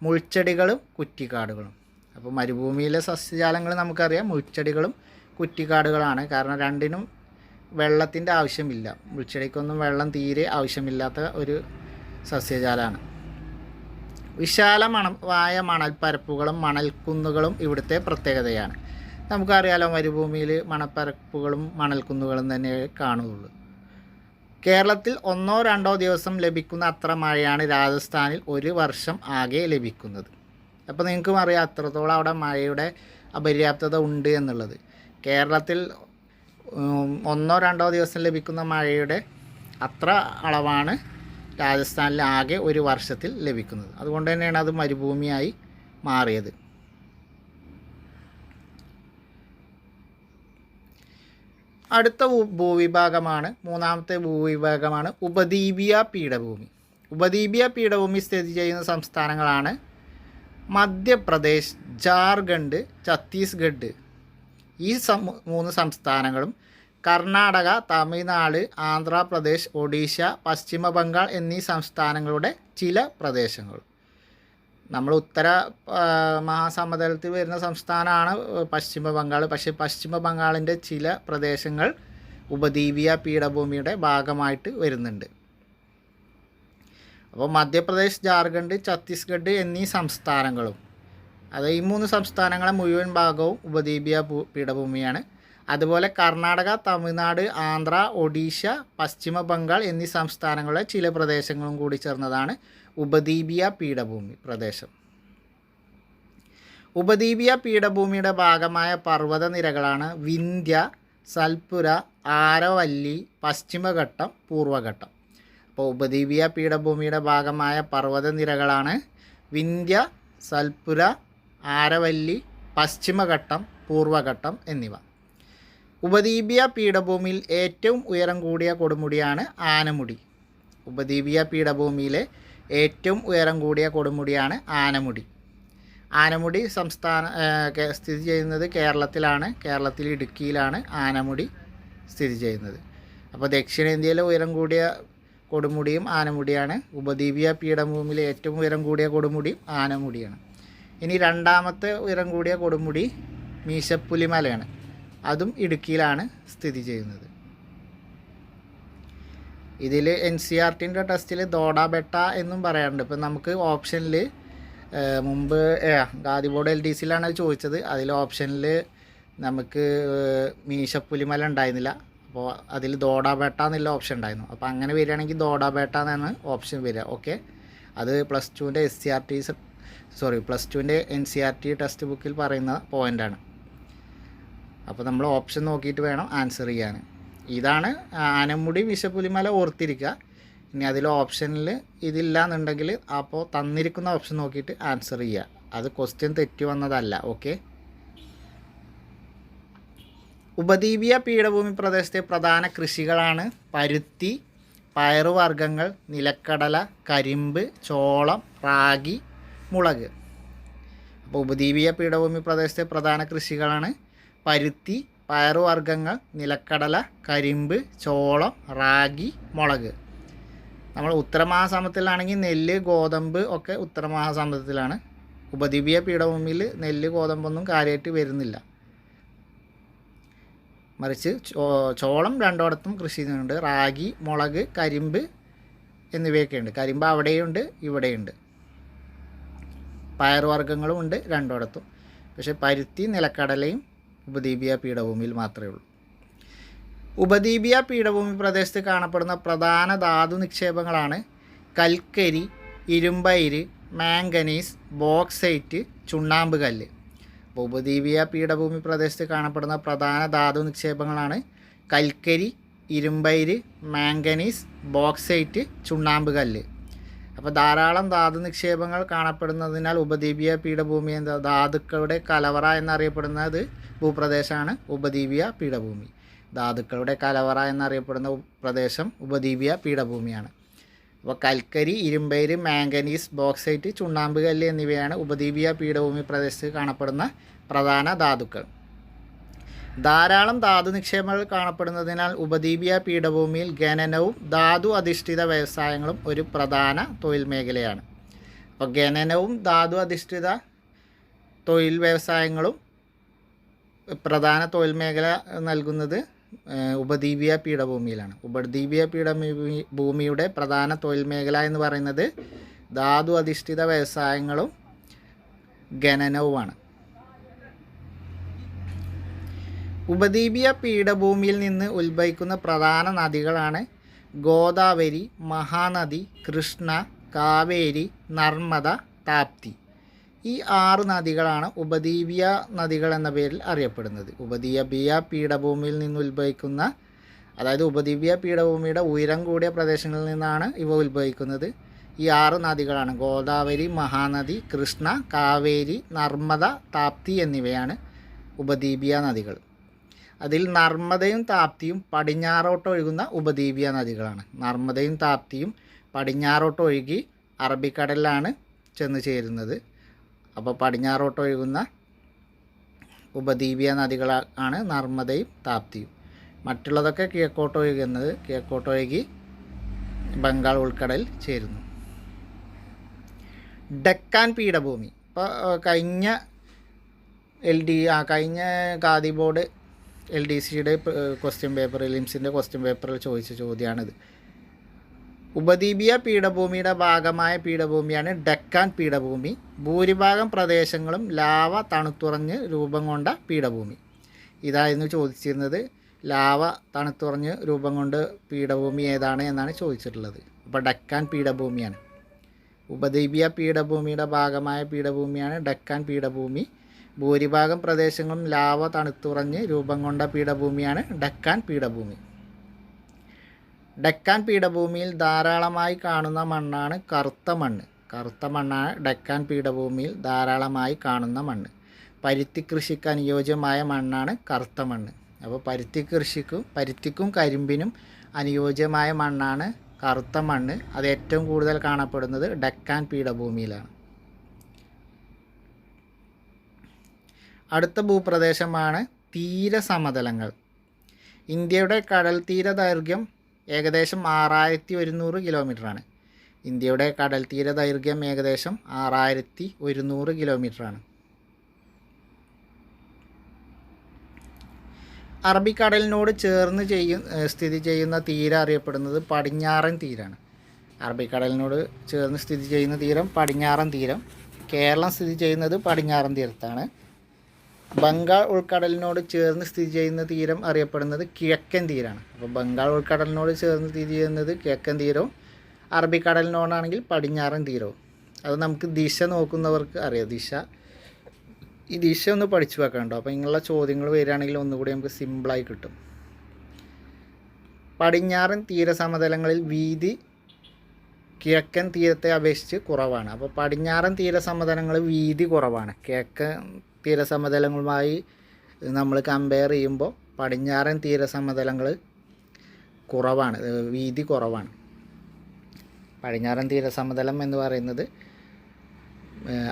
മുൾച്ചെടികളും കുറ്റിക്കാടുകളും. അപ്പോൾ മരുഭൂമിയിലെ സസ്യജാലങ്ങൾ നമുക്കറിയാം മുൾച്ചെടികളും കുറ്റിക്കാടുകളാണ്. കാരണം രണ്ടിനും വെള്ളത്തിൻ്റെ ആവശ്യമില്ല. മുൾച്ചെടിക്കൊന്നും വെള്ളം തീരെ ആവശ്യമില്ലാത്ത ഒരു സസ്യജാലമാണ്. വിശാലമായ മണൽപ്പരപ്പുകളും മണൽക്കുന്നുകളും ഇവിടുത്തെ പ്രത്യേകതയാണ്. നമുക്കറിയാലോ മരുഭൂമിയിൽ മണൽപ്പരപ്പുകളും മണൽക്കുന്നുകളും തന്നെ കാണുകയുള്ളൂ. കേരളത്തിൽ 1-2 ദിവസം ലഭിക്കുന്ന അത്ര മഴയാണ് രാജസ്ഥാനിൽ ഒരു വർഷം ആകെ ലഭിക്കുന്നത്. അപ്പോൾ നിങ്ങൾക്കും അറിയാം അത്രത്തോളം അവിടെ മഴയുടെ അപര്യാപ്തത ഉണ്ട് എന്നുള്ളത്. കേരളത്തിൽ 1-2 ദിവസം ലഭിക്കുന്ന മഴയുടെ അത്ര അളവാണ് രാജസ്ഥാനിൽ ആകെ ഒരു വർഷത്തിൽ ലഭിക്കുന്നത്. അതുകൊണ്ട് തന്നെയാണ് അത് മരുഭൂമിയായി മാറിയത്. അടുത്ത ഭൂവിഭാഗമാണ്, മൂന്നാമത്തെ ഭൂവിഭാഗമാണ് ഉപദ്വീപീയ പീഠഭൂമി. ഉപദ്വീപീയ പീഠഭൂമി സ്ഥിതി ചെയ്യുന്ന സംസ്ഥാനങ്ങളാണ് മധ്യപ്രദേശ്, ജാർഖണ്ഡ്, ഛത്തീസ്ഗഡ്. ഈ 3 സംസ്ഥാനങ്ങളും കർണാടക, തമിഴ്നാട്, ആന്ധ്രാപ്രദേശ്, ഒഡീഷ, പശ്ചിമ ബംഗാൾ എന്നീ സംസ്ഥാനങ്ങളുടെ ചില പ്രദേശങ്ങൾ. നമ്മൾ ഉത്തര മഹാസമുദ്രത്തിൽ വരുന്ന സംസ്ഥാനമാണ് പശ്ചിമ ബംഗാൾ. പക്ഷേ പശ്ചിമ ബംഗാളിൻ്റെ ചില പ്രദേശങ്ങൾ ഉപദ്വീപീയ പീഠഭൂമിയുടെ ഭാഗമായിട്ട് വരുന്നുണ്ട്. അപ്പോൾ മധ്യപ്രദേശ്, ജാർഖണ്ഡ്, ഛത്തീസ്ഗഡ് എന്നീ സംസ്ഥാനങ്ങളും, അത് ഈ 3 സംസ്ഥാനങ്ങളെ മുഴുവൻ ഭാഗവും ഉപദ്വീപീയ പീഠഭൂമിയാണ്. അതുപോലെ കർണാടക, തമിഴ്നാട്, ആന്ധ്ര, ഒഡീഷ, പശ്ചിമ ബംഗാൾ എന്നീ സംസ്ഥാനങ്ങളുടെ ചില പ്രദേശങ്ങളും കൂടി ചേർന്നതാണ് ഉപദ്വീപീയ പീഠഭൂമി പ്രദേശം. ഉപദ്വീപീയ പീഠഭൂമിയുടെ ഭാഗമായ പർവ്വതനിരകളാണ് വിന്ധ്യ, സൽപുര, ആരവല്ലി, പശ്ചിമഘട്ടം, പൂർവ്വഘട്ടം. അപ്പോൾ ഉപദ്വീപീയ പീഠഭൂമിയുടെ ഭാഗമായ പർവ്വതനിരകളാണ് വിന്ധ്യ, സൽപുര, ആരവല്ലി, പശ്ചിമഘട്ടം, പൂർവ്വഘട്ടം എന്നിവ. ഉപദ്വീപീയ പീഠഭൂമിയിൽ ഏറ്റവും ഉയരം കൂടിയ കൊടുമുടിയാണ് ആനമുടി. ഉപദ്വീപീയ പീഠഭൂമിയിലെ ഏറ്റവും ഉയരം കൂടിയ കൊടുമുടിയാണ് ആനമുടി. ആനമുടി സ്ഥിതി ചെയ്യുന്നത് കേരളത്തിലാണ്. കേരളത്തിൽ ഇടുക്കിയിലാണ് ആനമുടി സ്ഥിതി ചെയ്യുന്നത്. അപ്പോൾ ദക്ഷിണേന്ത്യയിലെ ഉയരം കൂടിയ കൊടുമുടിയും ആനമുടിയാണ്. ഉപദ്വീപീയ പീഠഭൂമിയിലെ ഏറ്റവും ഉയരം കൂടിയ കൊടുമുടിയും ആനമുടിയാണ്. ഇനി രണ്ടാമത്തെ ഉയരം കൂടിയ കൊടുമുടി മീശപ്പുലിമലയാണ്. അതും ഇടുക്കിയിലാണ് സ്ഥിതി ചെയ്യുന്നത്. ഇതിൽ NCERTൻ്റെ ടെസ്റ്റിൽ ദോഡാബെട്ട എന്നും പറയാറുണ്ട്. ഇപ്പം നമുക്ക് ഓപ്ഷനിൽ മുമ്പ് ഗാദി ബോർഡ് LDCയിലാണ് അത് ചോദിച്ചത്. അതിൽ ഓപ്ഷനിൽ നമുക്ക് മീശപ്പുലിമല ഉണ്ടായിരുന്നില്ല. അപ്പോൾ അതിൽ ദോഡാബെട്ട എന്നുള്ള ഓപ്ഷൻ ഉണ്ടായിരുന്നു. അപ്പോൾ അങ്ങനെ വരികയാണെങ്കിൽ ദോഡാബെട്ട എന്നാണ് ഓപ്ഷൻ വരിക. ഓക്കെ, അത് +2ൻ്റെ NCERT ടെക്സ്റ്റ് ബുക്കിൽ പറയുന്ന പോയിൻ്റാണ്. അപ്പോൾ നമ്മൾ ഓപ്ഷൻ നോക്കിയിട്ട് വേണം ആൻസർ ചെയ്യാൻ. ഇതാണ് ആനമുടി, മീശപ്പുലിമല ഓർത്തിരിക്കുക. ഇനി അതിൽ ഓപ്ഷനിൽ ഇതില്ല എന്നുണ്ടെങ്കിൽ അപ്പോൾ തന്നിരിക്കുന്ന ഓപ്ഷൻ നോക്കിയിട്ട് ആൻസർ ചെയ്യുക. അത് ക്വസ്റ്റ്യൻ തെറ്റി വന്നതല്ല. ഓക്കെ. ഉപദ്വീപീയ പീഠഭൂമി പ്രദേശത്തെ പ്രധാന കൃഷികളാണ് പരുത്തി, പയറുവർഗ്ഗങ്ങൾ, നിലക്കടല, കരിമ്പ്, ചോളം, റാഗി, മുളക്. അപ്പോൾ ഉപദ്വീപീയ പീഠഭൂമി പ്രദേശത്തെ പ്രധാന കൃഷികളാണ് പരുത്തി, പയറുവർഗ്ഗങ്ങൾ, നിലക്കടല, കരിമ്പ്, ചോളം, റാഗി, മുളക്. നമ്മൾ ഉത്തരമഹാസമുദ്രത്തിലാണെങ്കിൽ നെല്ല്, ഗോതമ്പ് ഒക്കെ ഉത്തരമഹാസമുദ്രത്തിലാണ്. ഉപദ്വീപീയ പീഠഭൂമിയിൽ നെല്ല്, ഗോതമ്പൊന്നും കാര്യമായിട്ട് വരുന്നില്ല. മറിച്ച് ചോളം രണ്ടിടത്തും കൃഷി ചെയ്യുന്നുണ്ട്. റാഗി, മുളക്, കരിമ്പ് എന്നിവയൊക്കെ ഉണ്ട്. കരിമ്പ് അവിടെയുണ്ട്, ഇവിടെയുണ്ട്. പയറുവർഗ്ഗങ്ങളും ഉണ്ട് രണ്ടിടത്തും. പക്ഷേ പരുത്തി, നിലക്കടലയും ഉപദ്വീപീയ പീഠഭൂമിയിൽ മാത്രമേ ഉള്ളൂ. ഉപദ്വീപീയ പീഠഭൂമി പ്രദേശത്ത് കാണപ്പെടുന്ന പ്രധാന ധാതു നിക്ഷേപങ്ങളാണ് കൽക്കരി, ഇരുമ്പയിര്, മാംഗനീസ്, ബോക്സൈറ്റ്, ചുണ്ണാമ്പ് കല്ല്. അപ്പോൾ ഉപദ്വീപീയ പീഠഭൂമി പ്രദേശത്ത് കാണപ്പെടുന്ന പ്രധാന ധാതു നിക്ഷേപങ്ങളാണ് കൽക്കരി, ഇരുമ്പയിര്, മാംഗനീസ്, ബോക്സൈറ്റ്, ചുണ്ണാമ്പ് കല്ല്. അപ്പോൾ ധാരാളം ധാതു നിക്ഷേപങ്ങൾ കാണപ്പെടുന്നതിനാൽ ഉപദ്വീപീയ പീഠഭൂമി ധാതുക്കളുടെ കലവറ എന്നറിയപ്പെടുന്നത് ഭൂപ്രദേശമാണ് ഉപദ്വീപീയ പീഠഭൂമി. ധാതുക്കളുടെ കലവറ എന്നറിയപ്പെടുന്ന പ്രദേശം ഉപദ്വീപീയ പീഠഭൂമിയാണ്. അപ്പോൾ കൽക്കരി, ഇരുമ്പയിര്, മാംഗനീസ്, ബോക്സൈറ്റ്, ചുണ്ണാമ്പ് കല്ല് എന്നിവയാണ് ഉപദ്വീപീയ പീഠഭൂമി പ്രദേശത്ത് കാണപ്പെടുന്ന പ്രധാന ധാതുക്കൾ. ധാരാളം ധാതു നിക്ഷേപങ്ങൾ കാണപ്പെടുന്നതിനാൽ ഉപദ്വീപീയ പീഠഭൂമിയിൽ ഖനനവും ധാതു അധിഷ്ഠിത വ്യവസായങ്ങളും ഒരു പ്രധാന തൊഴിൽ മേഖലയാണ്. അപ്പോൾ ഖനനവും ധാതു അധിഷ്ഠിത തൊഴിൽ വ്യവസായങ്ങളും പ്രധാന തൊഴിൽ മേഖല നൽകുന്നത് ഉപദ്വീപീയ പീഠഭൂമിയിലാണ്. ഉപദ്വീപീയ പീഠഭൂമിയുടെ പ്രധാന തൊഴിൽ മേഖല എന്ന് പറയുന്നത് ധാതു അധിഷ്ഠിത വ്യവസായങ്ങളും ഖനനവുമാണ്. ഉപദ്വീപീയ പീഠഭൂമിയിൽ നിന്ന് ഉത്ഭവിക്കുന്ന പ്രധാന നദികളാണ് ഗോദാവരി, മഹാനദി, കൃഷ്ണ, കാവേരി, നർമ്മദ, താപ്തി. ഈ 6 നദികളാണ് ഉപദ്വീപീയ നദികൾ എന്ന പേരിൽ അറിയപ്പെടുന്നത്. ഉപദ്വീപീയ പീഠഭൂമിയിൽ നിന്ന് ഉത്ഭവിക്കുന്ന, അതായത് ഉപദ്വീപീയ പീഠഭൂമിയുടെ ഉയരം കൂടിയ പ്രദേശങ്ങളിൽ നിന്നാണ് ഇവ ഉത്ഭവിക്കുന്നത്. ഈ 6 നദികളാണ് ഗോദാവരി, മഹാനദി, കൃഷ്ണ, കാവേരി, നർമ്മദ, താപ്തി എന്നിവയാണ് ഉപദ്വീപീയ നദികൾ. അതിൽ നർമ്മദയും താപ്തിയും പടിഞ്ഞാറോട്ടൊഴുകുന്ന ഉപദ്വീപീയ നദികളാണ്. നർമ്മദയും താപ്തിയും പടിഞ്ഞാറോട്ടൊഴുകി അറബിക്കടലിലാണ് ചെന്ന് ചേരുന്നത്. അപ്പോൾ പടിഞ്ഞാറോട്ടൊഴുകുന്ന ഉപദ്വീപീയ നദികളാണ് നർമ്മദയും താപ്തിയും. മറ്റുള്ളതൊക്കെ കിഴക്കോട്ടൊഴുകി ബംഗാൾ ഉൾക്കടലിൽ ചേരുന്നു. ഡെക്കാൻ പീഠഭൂമി. ഇപ്പോൾ കഴിഞ്ഞ ഖാദി ബോർഡ് LDCയുടെ ക്വസ്റ്റ്യൻ പേപ്പർ, എലിംസിൻ്റെ ക്വസ്റ്റ്യൻ പേപ്പറിൽ ചോദിച്ച ചോദ്യമാണിത്. ഉപദ്വീപീയ പീഠഭൂമിയുടെ ഭാഗമായ പീഠഭൂമിയാണ് ഡെക്കാൻ പീഠഭൂമി. ഭൂരിഭാഗം പ്രദേശങ്ങളും ലാവ തണുത്തുറഞ്ഞ് രൂപം കൊണ്ട പീഠഭൂമി. ഇതായിരുന്നു ചോദിച്ചിരുന്നത്. ലാവ തണുത്തുറഞ്ഞ് രൂപം കൊണ്ട് പീഠഭൂമി ഏതാണ് എന്നാണ് ചോദിച്ചിട്ടുള്ളത്. അപ്പോൾ ഡെക്കാൻ പീഠഭൂമിയാണ്. ഉപദ്വീപീയ പീഠഭൂമിയുടെ ഭാഗമായ പീഠഭൂമിയാണ് ഡെക്കാൻ പീഠഭൂമി. ഭൂരിഭാഗം പ്രദേശങ്ങളും ലാവ തണുത്തുറഞ്ഞ് രൂപം കൊണ്ട പീഠഭൂമിയാണ് ഡെക്കാൻ പീഠഭൂമി. ഡെക്കാൻ പീഠഭൂമിയിൽ ധാരാളമായി കാണുന്ന മണ്ണാണ് കറുത്ത മണ്ണ്. കറുത്ത മണ്ണാണ് ഡെക്കാൻ പീഠഭൂമിയിൽ ധാരാളമായി കാണുന്ന മണ്ണ്. പരുത്തി കൃഷിക്ക് അനുയോജ്യമായ മണ്ണാണ് കറുത്ത മണ്ണ്. അപ്പോൾ പരുത്തിക്കും കരിമ്പിനും അനുയോജ്യമായ മണ്ണാണ് കറുത്ത മണ്ണ്. അത് ഏറ്റവും കൂടുതൽ കാണപ്പെടുന്നത് ഡെക്കാൻ പീഠഭൂമിയിലാണ്. അടുത്ത ഭൂപ്രദേശമാണ് തീരസമതലങ്ങൾ. ഇന്ത്യയുടെ കടൽ തീര ദൈർഘ്യം ഏകദേശം 6100 കിലോമീറ്ററാണ്. ഇന്ത്യയുടെ കടൽ തീര ദൈർഘ്യം ഏകദേശം 6100 കിലോമീറ്ററാണ്. അറബിക്കടലിനോട് ചേർന്ന് സ്ഥിതി ചെയ്യുന്ന തീരം അറിയപ്പെടുന്നത് പടിഞ്ഞാറൻ തീരമാണ്. അറബിക്കടലിനോട് ചേർന്ന് സ്ഥിതി ചെയ്യുന്ന തീരം പടിഞ്ഞാറൻ തീരം. കേരളം സ്ഥിതി ചെയ്യുന്നത് പടിഞ്ഞാറൻ തീരത്താണ്. ബംഗാൾ ഉൾക്കടലിനോട് ചേർന്ന് സ്ഥിതി ചെയ്യുന്ന തീരം അറിയപ്പെടുന്നത് കിഴക്കൻ തീരമാണ്. അപ്പോൾ ബംഗാൾ ഉൾക്കടലിനോട് ചേർന്ന് സ്ഥിതി ചെയ്യുന്നത് കിഴക്കൻ തീരവും അറബിക്കടലിനോടാണെങ്കിൽ പടിഞ്ഞാറൻ തീരവും. അത് നമുക്ക് ദിശ നോക്കുന്നവർക്ക് അറിയാം. ഈ ദിശ ഒന്ന് പഠിച്ചു വെക്കണ്ടോ. അപ്പോൾ ഇങ്ങനെയുള്ള ചോദ്യങ്ങൾ വരികയാണെങ്കിൽ ഒന്നുകൂടി നമുക്ക് സിമ്പിളായി കിട്ടും. പടിഞ്ഞാറൻ തീരസമതലങ്ങളിൽ വീതി കിഴക്കൻ തീരത്തെ അപേക്ഷിച്ച് കുറവാണ്. അപ്പോൾ പടിഞ്ഞാറൻ തീരസമതലങ്ങൾ വീതി കുറവാണ്. കിഴക്കൻ തീരസമതലങ്ങളുമായി നമ്മൾ കമ്പയർ ചെയ്യുമ്പോൾ പടിഞ്ഞാറൻ തീരസമതലങ്ങൾ കുറവാണ്, വീതി കുറവാണ്. പടിഞ്ഞാറൻ തീരസമതലം എന്ന് പറയുന്നത്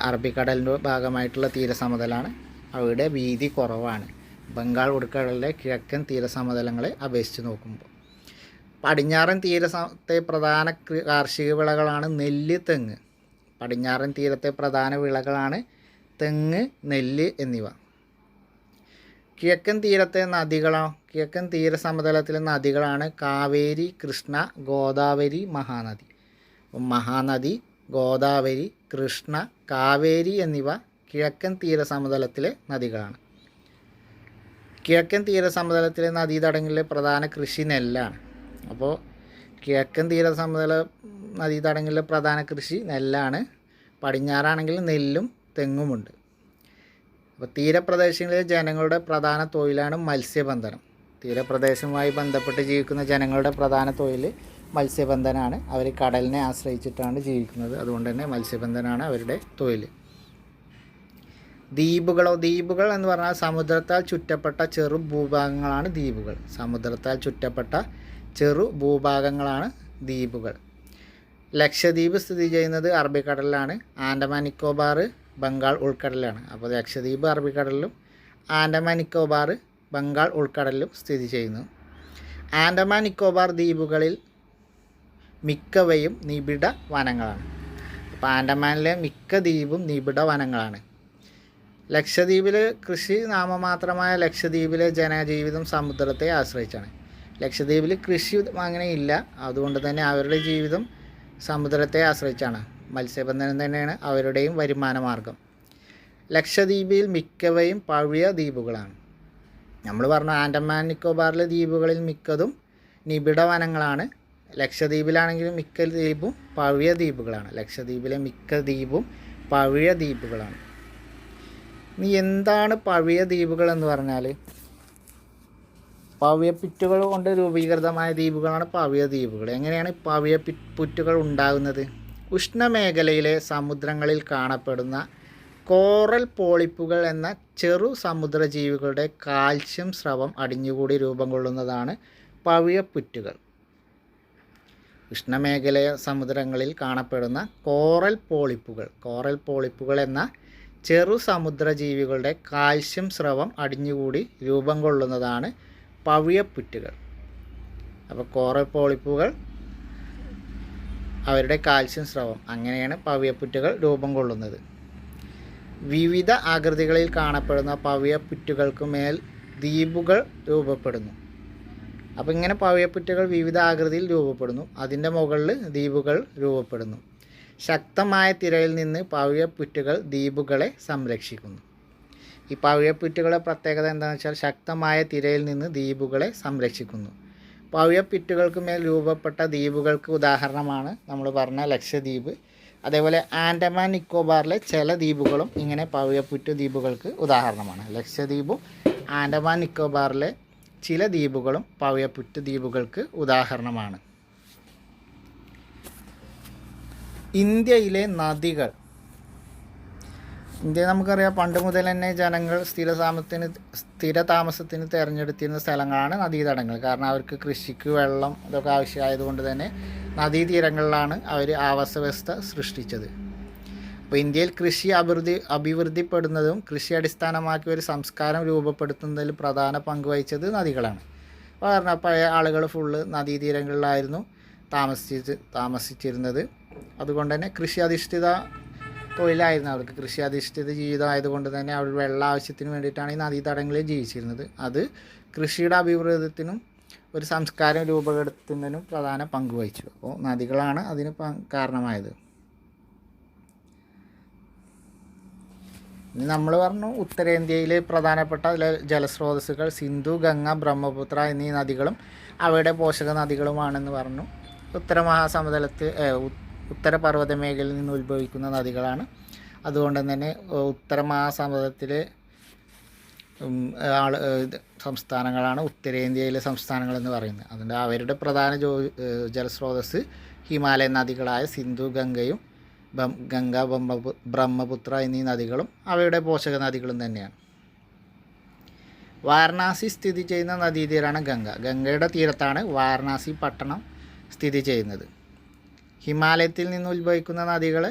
അറബിക്കടലിൻ്റെ ഭാഗമായിട്ടുള്ള തീരസമതലമാണ്. അവിടെ വീതി കുറവാണ് ബംഗാൾ ഉൾക്കടലിലെ കിഴക്കൻ തീരസമതലങ്ങളെ അപേക്ഷിച്ച് നോക്കുമ്പോൾ. പടിഞ്ഞാറൻ തീരത്തെ പ്രധാന കാർഷിക വിളകളാണ് നെല്ല്, തെങ്ങ്. പടിഞ്ഞാറൻ തീരത്തെ പ്രധാന വിളകളാണ് തെങ്ങ്, നെല്ല് എന്നിവ. കിഴക്കൻ തീരത്തെ നദികളോ? കിഴക്കൻ തീരസമതലത്തിലെ നദികളാണ് കാവേരി, കൃഷ്ണ, ഗോദാവരി, മഹാനദി. മഹാനദി, ഗോദാവരി, കൃഷ്ണ, കാവേരി എന്നിവ കിഴക്കൻ തീരസമതലത്തിലെ നദികളാണ്. കിഴക്കൻ തീരസമതലത്തിലെ നദീതടങ്ങളിലെ പ്രധാന കൃഷി നെല്ലാണ്. അപ്പോൾ കിഴക്കൻ തീരസമതല നദീതടങ്ങളിലെ പ്രധാന കൃഷി നെല്ലാണ്. പടിഞ്ഞാറാണെങ്കിൽ നെല്ലും തെങ്ങുമുണ്ട്. അപ്പോൾ തീരപ്രദേശങ്ങളിലെ ജനങ്ങളുടെ പ്രധാന തൊഴിലാണ് മത്സ്യബന്ധനം. തീരപ്രദേശവുമായി ബന്ധപ്പെട്ട് ജീവിക്കുന്ന ജനങ്ങളുടെ പ്രധാന തൊഴിൽ മത്സ്യബന്ധനമാണ്. അവർ കടലിനെ ആശ്രയിച്ചിട്ടാണ് ജീവിക്കുന്നത്. അതുകൊണ്ട് തന്നെ മത്സ്യബന്ധനമാണ് അവരുടെ തൊഴിൽ. ദ്വീപുകളോ? ദ്വീപുകൾ എന്ന് പറഞ്ഞാൽ സമുദ്രത്താൽ ചുറ്റപ്പെട്ട ചെറു ഭൂഭാഗങ്ങളാണ് ദ്വീപുകൾ. സമുദ്രത്താൽ ചുറ്റപ്പെട്ട ചെറു ഭൂഭാഗങ്ങളാണ് ദ്വീപുകൾ. ലക്ഷദ്വീപ് സ്ഥിതി ചെയ്യുന്നത് അറബിക്കടലിലാണ്. ആൻഡമാൻ നിക്കോബാർ ബംഗാൾ ഉൾക്കടലിലാണ്. അപ്പോൾ ലക്ഷദ്വീപ് അറബിക്കടലിലും ആൻഡമാൻ നിക്കോബാർ ബംഗാൾ ഉൾക്കടലിലും സ്ഥിതി ചെയ്യുന്നു. ആൻഡമാൻ നിക്കോബാർ ദ്വീപുകളിൽ മിക്കവയും നിബിഡ വനങ്ങളാണ്. അപ്പോൾ ആൻഡമാനിലെ മിക്ക ദ്വീപും നിബിഡ വനങ്ങളാണ്. ലക്ഷദ്വീപിൽ കൃഷി നാമമാത്രമായ ലക്ഷദ്വീപിലെ ജനജീവിതം സമുദ്രത്തെ ആശ്രയിച്ചാണ്. ലക്ഷദ്വീപിൽ കൃഷി അങ്ങനെ ഇല്ല. അതുകൊണ്ട് തന്നെ അവരുടെ ജീവിതം സമുദ്രത്തെ ആശ്രയിച്ചാണ്. മത്സ്യബന്ധനം തന്നെയാണ് അവരുടെയും വരുമാന മാർഗം. ലക്ഷദ്വീപിൽ മിക്കവയും പഴയ ദ്വീപുകളാണ്. നമ്മൾ പറഞ്ഞ ആൻഡമാൻ നിക്കോബാറിലെ ദ്വീപുകളിൽ മിക്കതും നിബിഡ വനങ്ങളാണ്. ലക്ഷദ്വീപിലാണെങ്കിലും മിക്ക ദ്വീപും പഴയ ദ്വീപുകളാണ്. ലക്ഷദ്വീപിലെ മിക്ക ദ്വീപും പഴയ ദ്വീപുകളാണ്. ഇനി എന്താണ് പഴയ ദ്വീപുകൾ എന്ന് പറഞ്ഞാൽ, പവിഴപ്പുറ്റുകൾ കൊണ്ട് രൂപീകൃതമായ ദ്വീപുകളാണ് പവിഴ ദ്വീപുകൾ. എങ്ങനെയാണ് പവിഴപ്പുറ്റുകൾ ഉണ്ടാകുന്നത്? ഉഷ്ണമേഖലയിലെ സമുദ്രങ്ങളിൽ കാണപ്പെടുന്ന കോറൽ പോളിപ്പുകൾ എന്ന ചെറു സമുദ്രജീവികളുടെ കാൽസ്യം സ്രവം അടിഞ്ഞുകൂടി രൂപം കൊള്ളുന്നതാണ് പവിഴപ്പുറ്റുകൾ. ഉഷ്ണമേഖല സമുദ്രങ്ങളിൽ കാണപ്പെടുന്ന കോറൽ പോളിപ്പുകൾ എന്ന ചെറു സമുദ്രജീവികളുടെ കാൽസ്യം സ്രവം അടിഞ്ഞുകൂടി രൂപം കൊള്ളുന്നതാണ് പവിഴപ്പുറ്റുകൾ. അപ്പോൾ കോറൽ പോളിപ്പുകൾ, അവരുടെ കാൽസ്യം സ്രവം, അങ്ങനെയാണ് പവിഴപ്പുറ്റുകൾ രൂപം കൊള്ളുന്നത്. വിവിധ ആകൃതികളിൽ കാണപ്പെടുന്ന പവിഴപ്പുറ്റുകൾക്ക് മേൽ ദ്വീപുകൾ രൂപപ്പെടുന്നു. അപ്പോൾ ഇങ്ങനെ പവിഴപ്പുറ്റുകൾ വിവിധ ആകൃതിയിൽ രൂപപ്പെടുന്നു. അതിൻ്റെ മുകളിൽ ദ്വീപുകൾ രൂപപ്പെടുന്നു. ശക്തമായ തിരയിൽ നിന്ന് പവിഴപ്പുറ്റുകൾ ദ്വീപുകളെ സംരക്ഷിക്കുന്നു. ഈ പവിഴപ്പുറ്റുകളുടെ പ്രത്യേകത എന്താണെന്ന് വെച്ചാൽ ശക്തമായ തിരയിൽ നിന്ന് ദ്വീപുകളെ സംരക്ഷിക്കുന്നു. പവിഴപ്പുറ്റുകൾക്ക് മേൽ രൂപപ്പെട്ട ദ്വീപുകൾക്ക് ഉദാഹരണമാണ് നമ്മൾ പറഞ്ഞ ലക്ഷദ്വീപ്. അതേപോലെ ആൻഡമാൻ നിക്കോബാറിലെ ചില ദ്വീപുകളും ഇങ്ങനെ പവിഴപ്പുറ്റു ദ്വീപുകൾക്ക് ഉദാഹരണമാണ്. ലക്ഷദ്വീപും ആൻഡമാൻ നിക്കോബാറിലെ ചില ദ്വീപുകളും പവിഴപ്പുറ്റു ദ്വീപുകൾക്ക് ഉദാഹരണമാണ്. ഇന്ത്യയിലെ നദികൾ. ഇന്ത്യ നമുക്കറിയാം, പണ്ട് മുതൽ തന്നെ ജനങ്ങൾ സ്ഥിരതാമസത്തിന് തിരഞ്ഞെടുത്തിരുന്ന സ്ഥലങ്ങളാണ് നദീതടങ്ങൾ. കാരണം അവർക്ക് കൃഷിക്ക് വെള്ളം ഇതൊക്കെ ആവശ്യമായതുകൊണ്ട് തന്നെ നദീതീരങ്ങളിലാണ് അവർ ആവാസ വ്യവസ്ഥ സൃഷ്ടിച്ചത്. അപ്പോൾ ഇന്ത്യയിൽ കൃഷി അഭിവൃദ്ധിപ്പെടുന്നതും കൃഷി അടിസ്ഥാനമാക്കി ഒരു സംസ്കാരം രൂപപ്പെടുത്തുന്നതിൽ പ്രധാന പങ്ക് വഹിച്ചത് നദികളാണ്. കാരണം പഴയ ആളുകൾ ഫുള്ള് നദീതീരങ്ങളിലായിരുന്നു താമസിച്ചിരുന്നത്. അതുകൊണ്ട് തന്നെ കൃഷി അധിഷ്ഠിത തൊഴിലായിരുന്നു അവർക്ക്. കൃഷി അധിഷ്ഠിത ജീവിതമായതുകൊണ്ട് തന്നെ അവർ വെള്ള ആവശ്യത്തിന് വേണ്ടിയിട്ടാണ് ഈ നദീതടങ്ങളിൽ ജീവിച്ചിരുന്നത്. അത് കൃഷിയുടെ അഭിവൃദ്ധിത്തിനും ഒരു സംസ്കാരം രൂപപ്പെടുത്തുന്നതിനും പ്രധാന പങ്ക് വഹിച്ചു. അപ്പോൾ നദികളാണ് അതിന് കാരണമായത്. ഇനി നമ്മൾ പറഞ്ഞു ഉത്തരേന്ത്യയിലെ പ്രധാനപ്പെട്ട ജലസ്രോതസ്സുകൾ സിന്ധു, ഗംഗ, ബ്രഹ്മപുത്ര എന്നീ നദികളും അവയുടെ പോഷക നദികളുമാണെന്ന് പറഞ്ഞു. ഉത്തരപർവ്വത മേഖലയിൽ നിന്ന് ഉത്ഭവിക്കുന്ന നദികളാണ്. അതുകൊണ്ട് തന്നെ ഉത്തരമഹാസമുദ്രത്തിലെ സംസ്ഥാനങ്ങളാണ് ഉത്തരേന്ത്യയിലെ സംസ്ഥാനങ്ങളെന്ന് പറയുന്നത്. അതിൻ്റെ അവരുടെ പ്രധാന ജലസ്രോതസ്സ് ഹിമാലയൻ നദികളായ സിന്ധു, ഗംഗയും ഗംഗ, ബ്രഹ്മപുത്ര എന്നീ നദികളും അവയുടെ പോഷക നദികളും തന്നെയാണ്. വാരണാസി സ്ഥിതി ചെയ്യുന്ന നദീതീരമാണ് ഗംഗ. ഗംഗയുടെ തീരത്താണ് വാരണാസി പട്ടണം സ്ഥിതി ചെയ്യുന്നത്. ഹിമാലയത്തിൽ നിന്ന് ഉത്ഭവിക്കുന്ന നദികൾ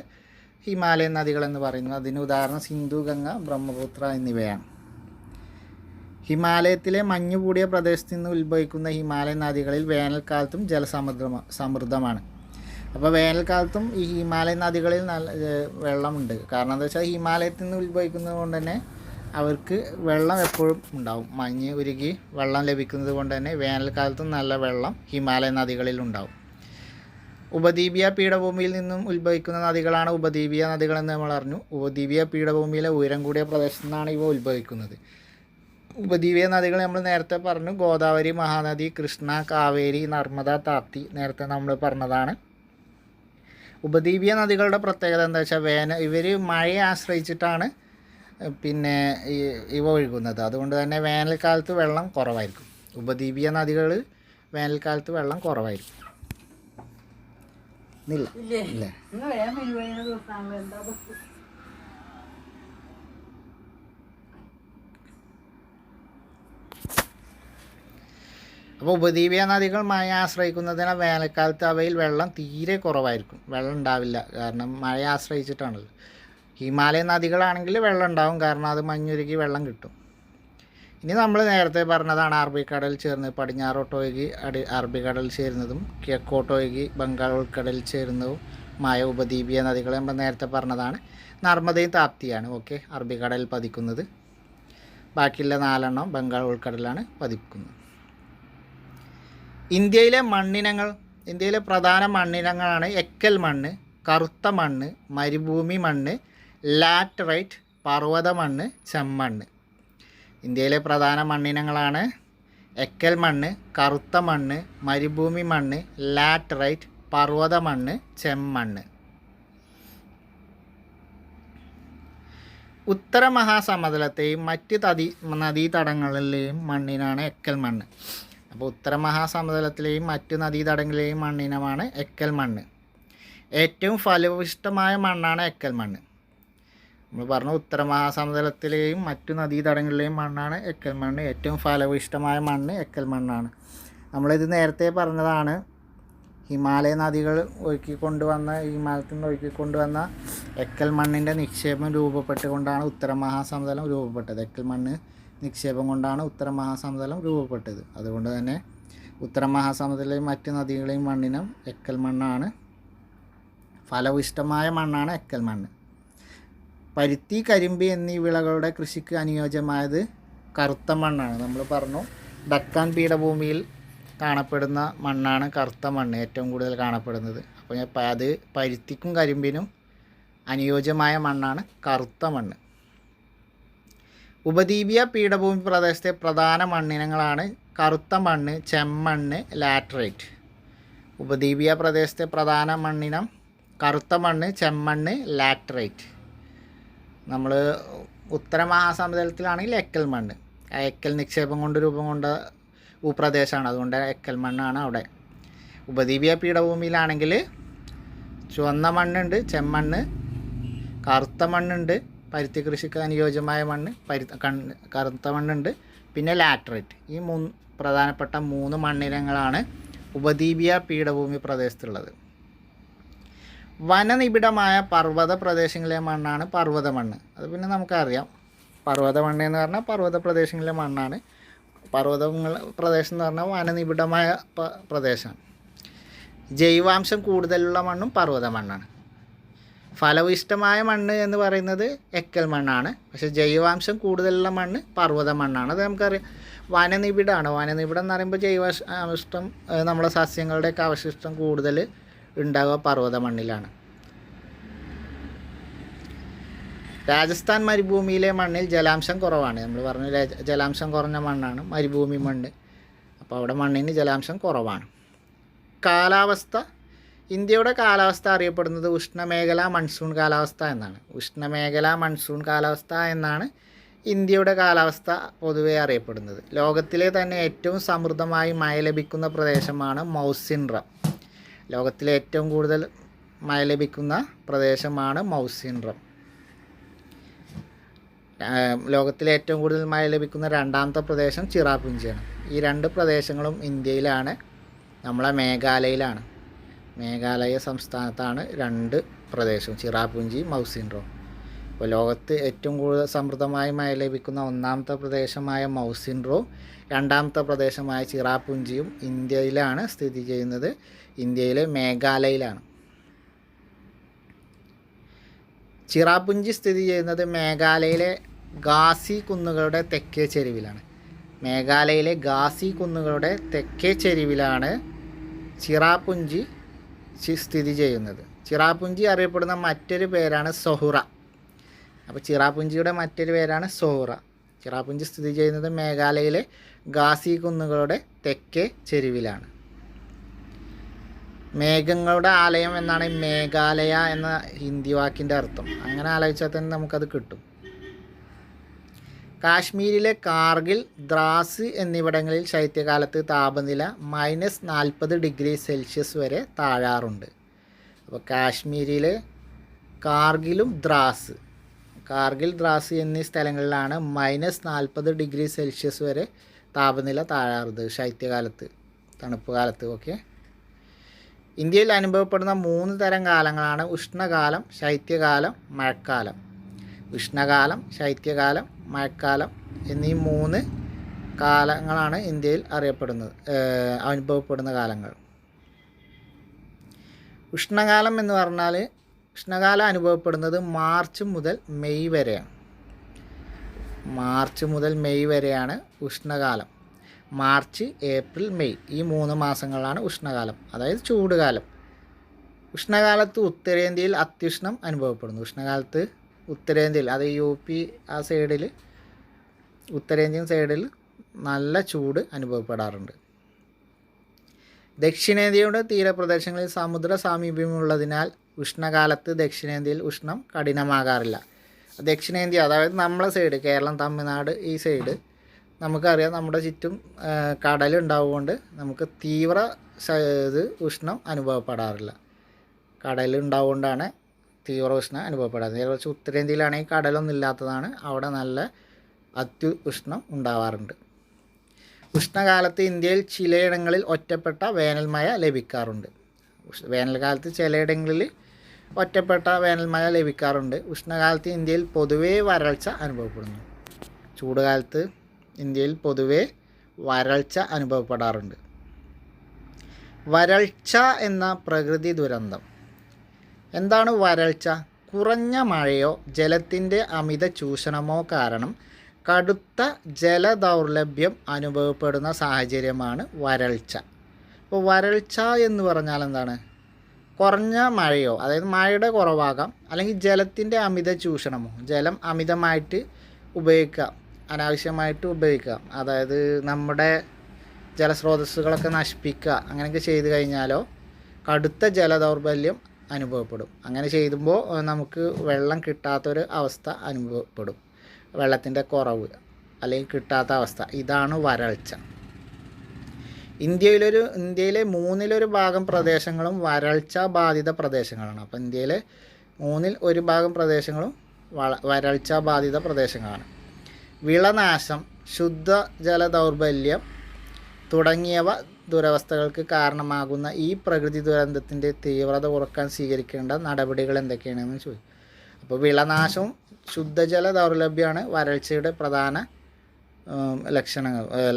ഹിമാലയൻ നദികളെന്ന് പറയുന്നു. അതിന് ഉദാഹരണം സിന്ധു, ഗംഗ, ബ്രഹ്മപുത്ര എന്നിവയാണ്. ഹിമാലയത്തിലെ മഞ്ഞു കൂടിയ പ്രദേശത്ത് നിന്ന് ഉത്ഭവിക്കുന്ന ഹിമാലയൻ നദികളിൽ വേനൽക്കാലത്തും സമൃദ്ധമാണ്. അപ്പോൾ വേനൽക്കാലത്തും ഈ ഹിമാലയൻ നദികളിൽ നല്ല വെള്ളമുണ്ട്. കാരണം എന്താ വെച്ചാൽ ഹിമാലയത്തിൽ നിന്ന് ഉത്ഭവിക്കുന്നത് കൊണ്ട് തന്നെ അവർക്ക് വെള്ളം എപ്പോഴും ഉണ്ടാവും. മഞ്ഞ് ഉരുകി വെള്ളം ലഭിക്കുന്നത് കൊണ്ട് തന്നെ വേനൽക്കാലത്തും നല്ല വെള്ളം ഹിമാലയൻ നദികളിൽ ഉണ്ടാവും. ഉപദ്വീപീയ പീഠഭൂമിയിൽ നിന്നും ഉത്ഭവിക്കുന്ന നദികളാണ് ഉപദ്വീപീയ നദികളെന്ന് നമ്മൾ അറിഞ്ഞു. ഉപദ്വീപീയ പീഠഭൂമിയിലെ ഉയരം കൂടിയ പ്രദേശത്തു നിന്നാണ് ഇവ ഉത്ഭവിക്കുന്നത്. ഉപദ്വീപീയ നദികൾ നമ്മൾ നേരത്തെ പറഞ്ഞു. ഗോദാവരി, മഹാനദി, കൃഷ്ണ, കാവേരി, നർമ്മദ, താപ്തി നേരത്തെ നമ്മൾ പറഞ്ഞതാണ്. ഉപദ്വീപീയ നദികളുടെ പ്രത്യേകത എന്താ വെച്ചാൽ ഇവർ മഴയെ ആശ്രയിച്ചിട്ടാണ് പിന്നെ ഇവ ഒഴുകുന്നത്. അതുകൊണ്ട് തന്നെ വേനൽക്കാലത്ത് വെള്ളം കുറവായിരിക്കും. ഉപദ്വീപീയ നദികൾ വേനൽക്കാലത്ത് വെള്ളം കുറവായിരിക്കും. ഇല്ലേ? അപ്പോൾ ഉപദ്വീപീയ നദികൾ മഴയെ ആശ്രയിക്കുന്നതിനാൽ വേനൽക്കാലത്ത് അവയിൽ വെള്ളം തീരെ കുറവായിരിക്കും. വെള്ളം ഉണ്ടാവില്ല, കാരണം മഴയെ ആശ്രയിച്ചിട്ടാണല്ലോ. ഹിമാലയൻ നദികളാണെങ്കിൽ വെള്ളം ഉണ്ടാവും, കാരണം അത് മഞ്ഞുരുകി വെള്ളം കിട്ടും. ഇനി നമ്മൾ നേരത്തെ പറഞ്ഞതാണ് അറബിക്കടൽ ചേർന്ന് പടിഞ്ഞാറോട്ടൊഴുകി അറബിക്കടൽ ചേരുന്നതും കിഴക്കോട്ടൊഴുകി ബംഗാൾ ഉൾക്കടലിൽ ചേരുന്നതുമായ ഉപദ്വീപീയ നദികൾ നമ്മൾ നേരത്തെ പറഞ്ഞതാണ്. നർമ്മദയും താപ്തിയാണ് അറബിക്കടലിൽ പതിക്കുന്നത്. ബാക്കിയുള്ള 4 ബംഗാൾ ഉൾക്കടലാണ് പതിക്കുന്നത്. ഇന്ത്യയിലെ പ്രധാന മണ്ണിനങ്ങളാണ് എക്കൽ മണ്ണ്, കറുത്ത മണ്ണ്, മരുഭൂമി മണ്ണ്, ലാറ്ററൈറ്റ്, പർവ്വത മണ്ണ്, ചെമ്മണ്ണ്. ഇന്ത്യയിലെ പ്രധാന മണ്ണിനങ്ങളാണ് എക്കൽ മണ്ണ്, കറുത്ത മണ്ണ്, മരുഭൂമി മണ്ണ്, ലാറ്ററൈറ്റ്, പർവ്വത മണ്ണ്, ചെമ്മണ്ണ്. ഉത്തര മഹാസമതലത്തെയും മറ്റ് നദീതടങ്ങളിലെയും മണ്ണിനാണ് എക്കൽ മണ്ണ്. അപ്പോൾ ഉത്തര മഹാസമതലത്തിലെയും മറ്റ് നദീതടങ്ങളിലെയും മണ്ണിനമാണ് എക്കൽ മണ്ണ്. ഏറ്റവും ഫലഭൂയിഷ്ഠമായ മണ്ണാണ് എക്കൽ മണ്ണ്. നമ്മൾ പറഞ്ഞു ഉത്തര മഹാസമതലത്തിലെയും മറ്റു നദീതടങ്ങളിലെയും മണ്ണാണ് എക്കൽ മണ്ണ്. ഏറ്റവും ഫലഭൂയിഷ്ഠമായ മണ്ണ് എക്കൽ മണ്ണാണ്. നമ്മളിത് നേരത്തെ പറഞ്ഞതാണ്. ഹിമാലയ നദികൾ ഹിമാലയത്തിൽ നിന്ന് ഒഴുക്കിക്കൊണ്ടുവന്ന എക്കൽ മണ്ണിൻ്റെ നിക്ഷേപം രൂപപ്പെട്ടുകൊണ്ടാണ് ഉത്തര മഹാസമതലം രൂപപ്പെട്ടത്. എക്കൽ മണ്ണ് നിക്ഷേപം കൊണ്ടാണ് ഉത്തര മഹാസമതലം രൂപപ്പെട്ടത്. അതുകൊണ്ട് തന്നെ ഉത്തര മഹാസമതലത്തിലെയും മറ്റ് നദികളെയും മണ്ണിനും എക്കൽ മണ്ണാണ്. ഫലഭൂയിഷ്ഠമായ മണ്ണാണ് എക്കൽ മണ്ണ്. പരുത്തി, കരിമ്പ് എന്നീ വിളകളുടെ കൃഷിക്ക് അനുയോജ്യമായത് കറുത്ത മണ്ണാണ്. നമ്മൾ പറഞ്ഞു ഡക്കാൻ പീഠഭൂമിയിൽ കാണപ്പെടുന്ന മണ്ണാണ് കറുത്ത മണ്ണ് ഏറ്റവും കൂടുതൽ കാണപ്പെടുന്നത്. അപ്പോൾ അത് പരുത്തിക്കും കരിമ്പിനും അനുയോജ്യമായ മണ്ണാണ് കറുത്ത മണ്ണ്. ഉപദ്വീപീയ പീഠഭൂമി പ്രദേശത്തെ പ്രധാന മണ്ണിനങ്ങളാണ് കറുത്ത മണ്ണ്, ചെമ്മണ്ണ്, ലാറ്ററൈറ്റ്. ഉപദ്വീപീയ പ്രദേശത്തെ പ്രധാന മണ്ണിനം കറുത്ത മണ്ണ്, ചെമ്മണ്ണ്, ലാറ്ററൈറ്റ്. നമ്മൾ ഉത്തര മഹാസമതലത്തിലാണെങ്കിൽ എക്കൽ മണ്ണ്, എക്കൽ നിക്ഷേപം കൊണ്ട് രൂപം കൊണ്ട ഭൂപ്രദേശമാണ്. അതുകൊണ്ട് എക്കൽ മണ്ണാണ് അവിടെ. ഉപദ്വീപീയ പീഠഭൂമിയിലാണെങ്കിൽ ചുവന്ന മണ്ണുണ്ട്, ചെമ്മണ്ണ്, കറുത്ത മണ്ണുണ്ട്, പരുത്തി കൃഷിക്ക് അനുയോജ്യമായ മണ്ണ് കറുത്ത മണ്ണുണ്ട്, പിന്നെ ലാറ്ററൈറ്റ്. ഈ പ്രധാനപ്പെട്ട 3 മണ്ണിനങ്ങളാണ് ഉപദ്വീപീയ പീഠഭൂമി പ്രദേശത്തുള്ളത്. വനനിബിഡമായ പർവ്വത പ്രദേശങ്ങളിലെ മണ്ണാണ് പർവ്വത മണ്ണ്. അത് പിന്നെ നമുക്കറിയാം. പർവ്വത മണ്ണ് എന്ന് പറഞ്ഞാൽ പർവ്വത പ്രദേശങ്ങളിലെ മണ്ണാണ്. പ്രദേശം എന്ന് പറഞ്ഞാൽ വനനിബിഡമായ പ്രദേശമാണ്. ജൈവാംശം കൂടുതലുള്ള മണ്ണും പർവ്വത മണ്ണാണ്. ഫലഭൂയിഷ്ഠമായ മണ്ണ് എന്ന് പറയുന്നത് എക്കൽ മണ്ണാണ്. പക്ഷേ ജൈവാംശം കൂടുതലുള്ള മണ്ണ് പർവ്വത മണ്ണാണ്. അത് നമുക്കറിയാം. വനനിബിഡമാണ്. വനനിബിഡം എന്ന് പറയുമ്പോൾ ജൈവാംശം നമ്മുടെ സസ്യങ്ങളുടെയൊക്കെ അവശിഷ്ടം കൂടുതൽ ഉണ്ടാവുക പർവ്വത മണ്ണിലാണ്. രാജസ്ഥാൻ മരുഭൂമിയിലെ മണ്ണിൽ ജലാംശം കുറവാണ്. നമ്മൾ പറഞ്ഞു ജലാംശം കുറഞ്ഞ മണ്ണാണ് മരുഭൂമി മണ്ണ്. അപ്പോൾ അവിടെ മണ്ണിന് ജലാംശം കുറവാണ്. കാലാവസ്ഥ. ഇന്ത്യയുടെ കാലാവസ്ഥ അറിയപ്പെടുന്നത് ഉഷ്ണമേഖലാ മൺസൂൺ കാലാവസ്ഥ എന്നാണ്. ഉഷ്ണമേഖലാ മൺസൂൺ കാലാവസ്ഥ എന്നാണ് ഇന്ത്യയുടെ കാലാവസ്ഥ പൊതുവെ അറിയപ്പെടുന്നത്. ലോകത്തിലെ തന്നെ ഏറ്റവും സമൃദ്ധമായി മഴ ലഭിക്കുന്ന പ്രദേശമാണ് മൗസിൻഡ്രം. ലോകത്തിലെ ഏറ്റവും കൂടുതൽ മഴ ലഭിക്കുന്ന പ്രദേശമാണ് മൗസിൻ റാം. ലോകത്തിലെ ഏറ്റവും കൂടുതൽ മഴ ലഭിക്കുന്ന രണ്ടാമത്തെ പ്രദേശം ചിറാപുഞ്ചിയാണ്. ഈ രണ്ട് പ്രദേശങ്ങളും ഇന്ത്യയിലാണ്, നമ്മളെ മേഘാലയയിലാണ്. മേഘാലയ സംസ്ഥാനത്താണ് രണ്ട് പ്രദേശവും, ചിറാപുഞ്ചി, മൗസിൻ റാം. അപ്പോൾ ലോകത്ത് ഏറ്റവും കൂടുതൽ സമൃദ്ധമായി മഴ ലഭിക്കുന്ന ഒന്നാമത്തെ പ്രദേശമായ മൗസിൻ റാം, രണ്ടാമത്തെ പ്രദേശമായ ചിറാപുഞ്ചിയും ഇന്ത്യയിലാണ് സ്ഥിതി ചെയ്യുന്നത്. ഇന്ത്യയിലെ മേഘാലയയിലാണ്. ചിറാപുഞ്ചി സ്ഥിതി ചെയ്യുന്നത് മേഘാലയയിലെ ഖാസി കുന്നുകളുടെ തെക്കേ ചെരുവിലാണ്. മേഘാലയയിലെ ഖാസി കുന്നുകളുടെ തെക്കേ ചെരുവിലാണ് ചിറാപുഞ്ചി സ്ഥിതി ചെയ്യുന്നത്. ചിറാപുഞ്ചി അറിയപ്പെടുന്ന മറ്റൊരു പേരാണ് സൊഹ്റ. അപ്പോൾ ചിറാപുഞ്ചിയുടെ മറ്റൊരു പേരാണ് സൊഹ്റ. ചിറാപുഞ്ചി സ്ഥിതി ചെയ്യുന്നത് മേഘാലയയിലെ ഖാസി കുന്നുകളുടെ തെക്കേ ചെരുവിലാണ്. മേഘങ്ങളുടെ ആലയം എന്നാണ് മേഘാലയ എന്ന ഹിന്ദി വാക്കിൻ്റെ അർത്ഥം. അങ്ങനെ ആലോചിച്ചാൽ തന്നെ നമുക്കത് കിട്ടും. കാശ്മീരിലെ കാർഗിൽ, ദ്രാസ് എന്നിവിടങ്ങളിൽ ശൈത്യകാലത്ത് താപനില -40°C വരെ താഴാറുണ്ട്. അപ്പോൾ കാശ്മീരിലെ കാർഗിലും കാർഗിൽ, ദ്രാസ് എന്നീ സ്ഥലങ്ങളിലാണ് -40°C വരെ താപനില താഴാറുണ്ട് ശൈത്യകാലത്ത്, തണുപ്പ് കാലത്ത്. ഓക്കെ. ഇന്ത്യയിൽ അനുഭവപ്പെടുന്ന 3 തരം കാലങ്ങളാണ് ഉഷ്ണകാലം, ശൈത്യകാലം, മഴക്കാലം. ഉഷ്ണകാലം, ശൈത്യകാലം, മഴക്കാലം എന്നീ 3 കാലങ്ങളാണ് ഇന്ത്യയിൽ അനുഭവപ്പെടുന്ന കാലങ്ങൾ. ഉഷ്ണകാലം എന്ന് പറഞ്ഞാൽ ഉഷ്ണകാലം അനുഭവപ്പെടുന്നത് മാർച്ച് മുതൽ മെയ് വരെയാണ്. മാർച്ച് മുതൽ മെയ് വരെയാണ് ഉഷ്ണകാലം. മാർച്ച്, ഏപ്രിൽ, മെയ് ഈ 3 മാസങ്ങളാണ് ഉഷ്ണകാലം, അതായത് ചൂടുകാലം. ഉഷ്ണകാലത്ത് ഉത്തരേന്ത്യയിൽ അത്യുഷ്ണം അനുഭവപ്പെടുന്നു. ഉഷ്ണകാലത്ത് ഉത്തരേന്ത്യയിൽ, അത് UP ആ സൈഡിൽ, ഉത്തരേന്ത്യൻ സൈഡിൽ നല്ല ചൂട് അനുഭവപ്പെടാറുണ്ട്. ദക്ഷിണേന്ത്യയുടെ തീരപ്രദേശങ്ങളിൽ സമുദ്ര സാമീപ്യമുള്ളതിനാൽ ഉഷ്ണകാലത്ത് ദക്ഷിണേന്ത്യയിൽ ഉഷ്ണം കഠിനമാകാറില്ല. ദക്ഷിണേന്ത്യ, അതായത് നമ്മളെ സൈഡ്, കേരളം, തമിഴ്നാട് ഈ സൈഡ്, നമുക്കറിയാം നമ്മുടെ ചുറ്റും കടലുണ്ടാവുകൊണ്ട് നമുക്ക് തീവ്ര ഉഷ്ണം അനുഭവപ്പെടാറില്ല. കടലുണ്ടാവുകൊണ്ടാണ് തീവ്ര ഉഷ്ണം അനുഭവപ്പെടാറ്. നേരെ കുറച്ച് ഉത്തരേന്ത്യയിലാണെങ്കിൽ കടലൊന്നും ഇല്ലാത്തതാണ്, അവിടെ നല്ല ഉഷ്ണം ഉണ്ടാവാറുണ്ട്. ഉഷ്ണകാലത്ത് ഇന്ത്യയിൽ ചിലയിടങ്ങളിൽ ഒറ്റപ്പെട്ട വേനൽമഴ ലഭിക്കാറുണ്ട്. വേനൽക്കാലത്ത് ചിലയിടങ്ങളിൽ ഒറ്റപ്പെട്ട വേനൽമഴ ലഭിക്കാറുണ്ട്. ഉഷ്ണകാലത്ത് ഇന്ത്യയിൽ പൊതുവേ വരൾച്ച അനുഭവപ്പെടുന്നു. ചൂടുകാലത്ത് ഇന്ത്യയിൽ പൊതുവേ വരൾച്ച അനുഭവപ്പെടാറുണ്ട്. വരൾച്ച എന്ന പ്രകൃതി ദുരന്തം. എന്താണ് വരൾച്ച? കുറഞ്ഞ മഴയോ ജലത്തിൻ്റെ അമിത ചൂഷണമോ കാരണം കടുത്ത ജലദൗർലഭ്യം അനുഭവപ്പെടുന്ന സാഹചര്യമാണ് വരൾച്ച. അപ്പോൾ വരൾച്ച എന്ന് പറഞ്ഞാൽ എന്താണ്? കുറഞ്ഞ മഴയോ, അതായത് മഴയുടെ കുറവാകാം, അല്ലെങ്കിൽ ജലത്തിൻ്റെ അമിത ചൂഷണമോ, ജലം അമിതമായിട്ട് ഉപയോഗിക്കാം, അനാവശ്യമായിട്ട് ഉപയോഗിക്കാം, അതായത് നമ്മുടെ ജലസ്രോതസ്സുകളൊക്കെ നശിപ്പിക്കുക, അങ്ങനെയൊക്കെ ചെയ്തു കഴിഞ്ഞാലോ കടുത്ത ജലദൗർബല്യം അനുഭവപ്പെടും. അങ്ങനെ ചെയ്യുമ്പോൾ നമുക്ക് വെള്ളം കിട്ടാത്തൊരു അവസ്ഥ അനുഭവപ്പെടും, വെള്ളത്തിൻ്റെ കുറവ് അല്ലെങ്കിൽ കിട്ടാത്ത അവസ്ഥ. ഇതാണ് വരൾച്ച. ഇന്ത്യയിലെ 1/3 പ്രദേശങ്ങളും വരൾച്ച ബാധിത പ്രദേശങ്ങളാണ്. അപ്പോൾ ഇന്ത്യയിലെ 1/3 പ്രദേശങ്ങളും വരൾച്ച ബാധിത പ്രദേശങ്ങളാണ്. വിളനാശം, ശുദ്ധജല ദൗർബല്യം തുടങ്ങിയവ ദുരവസ്ഥകൾക്ക് കാരണമാകുന്ന ഈ പ്രകൃതി ദുരന്തത്തിൻ്റെ തീവ്രത കുറക്കാൻ സ്വീകരിക്കേണ്ട നടപടികൾ എന്തൊക്കെയാണെന്ന് ചോദിക്കും. അപ്പോൾ വിളനാശവും ശുദ്ധജല ദൗർലഭ്യമാണ് വരൾച്ചയുടെ പ്രധാന